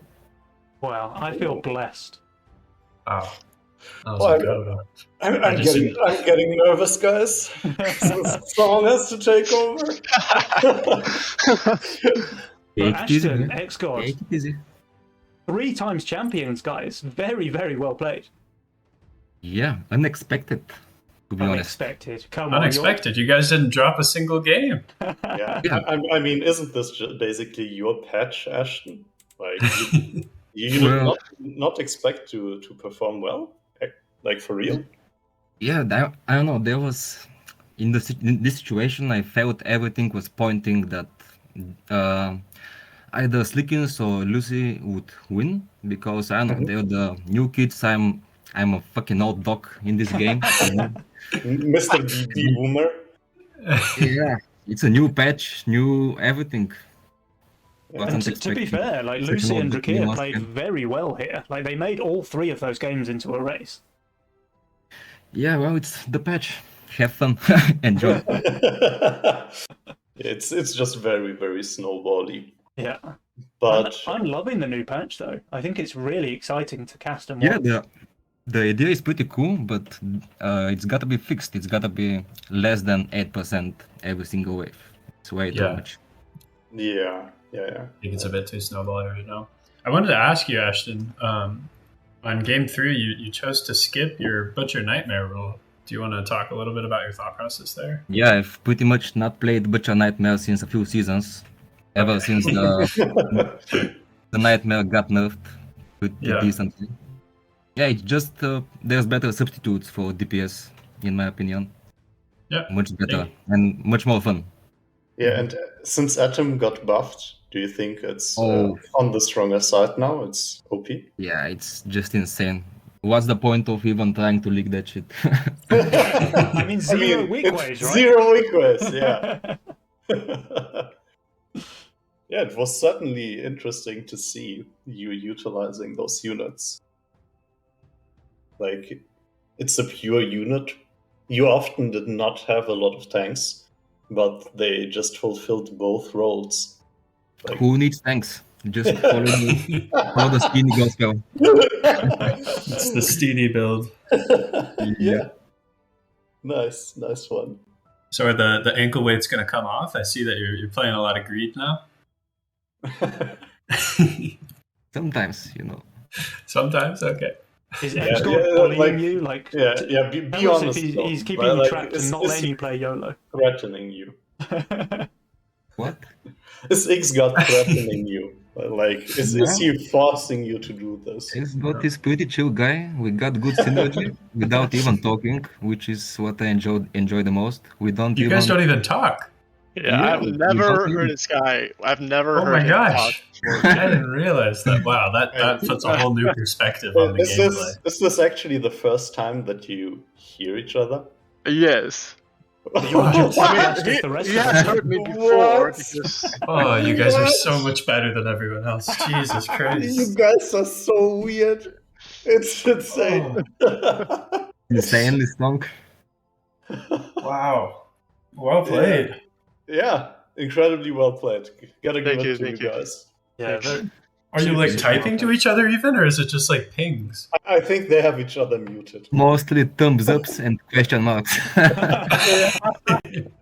Wow, I feel blessed. Wow. That was Oh, a good one. I'm getting nervous, guys. Someone has to take over. But Take it easy, Ashton, man. XGod, Take it easy. 3 times champions, guys. Very, very well played. Yeah, unexpected, to be honest. Unexpected. Come on, Unexpected. You guys didn't drop a single game. Yeah, Yeah. I mean, isn't this basically your patch, Ashton? Like, you did Well- not expect to perform well, like for real. Yeah, I don't know. There was in this situation, I felt everything was pointing that either Slickins or Lucy would win because I don't know. They're the new kids. I'm a fucking old dog in this game. Mr. DB Boomer. Yeah, it's a new patch, new everything. And to be fair, like such Lucy an and old Drachir game played last game. very well here. Like they made all 3 of those games into a race. Yeah, well, it's the patch. Have fun, enjoy. It's just very, very snowbally. Yeah. But I'm loving the new patch though. I think it's really exciting to cast and Yeah, watch. the idea is pretty cool, but it's gotta be fixed. It's gotta be less than 8% every single wave. It's way too Yeah. much. yeah. I think it's a bit too snowbally right now. I wanted to ask you, Ashton, on game 3, you chose to skip your Butcher Nightmare rule. Do you want to talk a little bit about your thought process there? Yeah, I've pretty much not played Butcher Nightmare since a few seasons. Ever since the Nightmare got nerfed pretty Yeah. decently. Yeah, it's just there's better substitutes for DPS, in my opinion. Yeah. Much better and much more fun. Yeah, and since Atom got buffed, do you think it's Oh. on the stronger side now? It's OP. Yeah, it's just insane. What's the point of even trying to leak that shit? I mean, zero weak it's ways, right? 0 weak ways, yeah. Yeah, it was certainly interesting to see you utilizing those units. Like, it's a pure unit. You often did not have a lot of tanks, but they just fulfilled both roles. Like, Who needs tanks? Just follow the skinny gospel. It's the Steedy build. yeah. Nice one. So are the ankle weights going to come off? I see that you're playing a lot of greed now. Sometimes, you know. Sometimes, okay. Is XGod bullying like- you? Like, Be tell us if honest. though. he's keeping you Like, trapped and not letting you play YOLO. threatening you. What? Is XGod threatening you? Like, is he forcing you to do this? XGod is pretty chill guy. We got good synergy without even talking, which is what I enjoy the most. We don't You guys don't even talk. Yeah, I've never you- heard this guy. I've never Oh heard my him gosh. talk. I didn't realize that. Wow, that puts a whole new perspective on the gameplay. Is this actually the first time that you hear each other? Yes. You're just What? as fast as the rest He of has us. heard me before What? because Oh, you guys are What? so much better than everyone else. Jesus You Christ. guys are so weird. It's insane. insane this long. Wow. Well played. Yeah, incredibly well played. Gotta give Thank it you, to thank you you. guys. Yeah, very, Are you like Super typing well to each other even, or is it just like pings? I think they have each other muted. Mostly thumbs ups and question marks.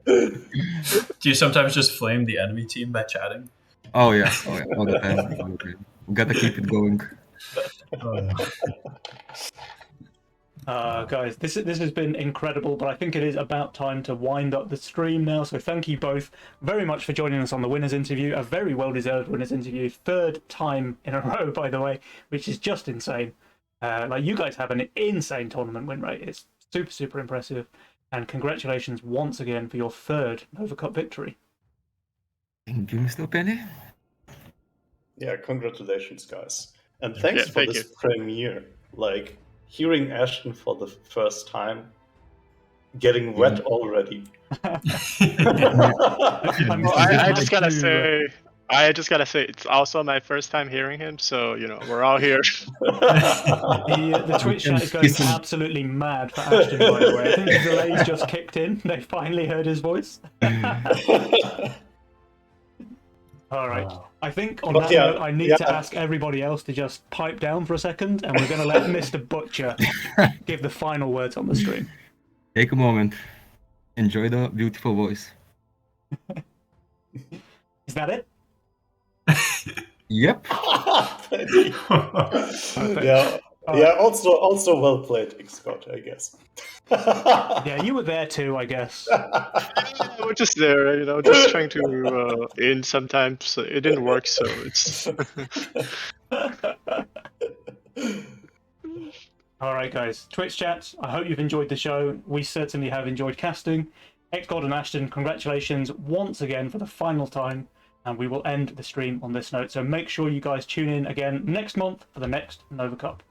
Do you sometimes just flame the enemy team by chatting? Oh yeah, all the time. Gotta keep it going. guys, this has been incredible, but I think it is about time to wind up the stream now. So thank you both very much for joining us on the winners interview, a very well-deserved winners interview, third time in a row, by the way, which is just insane. Like, you guys have an insane tournament win rate. It's super impressive, and congratulations once again for your third Nova Cup victory. Thank you, Mr. Penny. Yeah, congratulations, guys. And thanks Yeah, for thank this premiere. Like, hearing Ashton for the first time, getting wet already. I'm Well, I just gotta to- say, it's also my first time hearing him. So we're all here. The Twitch chat is going absolutely mad for Ashton, by the way. I think the delays just kicked in. They finally heard his voice. All right. Wow. I think on But that yeah, note, I need to ask everybody else to just pipe down for a second, and we're going to let Mr. Butcher give the final words on the stream. Take a moment. Enjoy the beautiful voice. Is that it? Yep. yeah. Yeah, also well played, XGod, I guess. Yeah, you were there too, I guess. We're just there, just trying to in sometimes. It didn't work, so it's. All right, guys. Twitch chat, I hope you've enjoyed the show. We certainly have enjoyed casting. XGod and Ashton, congratulations once again for the final time. And we will end the stream on this note. So make sure you guys tune in again next month for the next Nova Cup.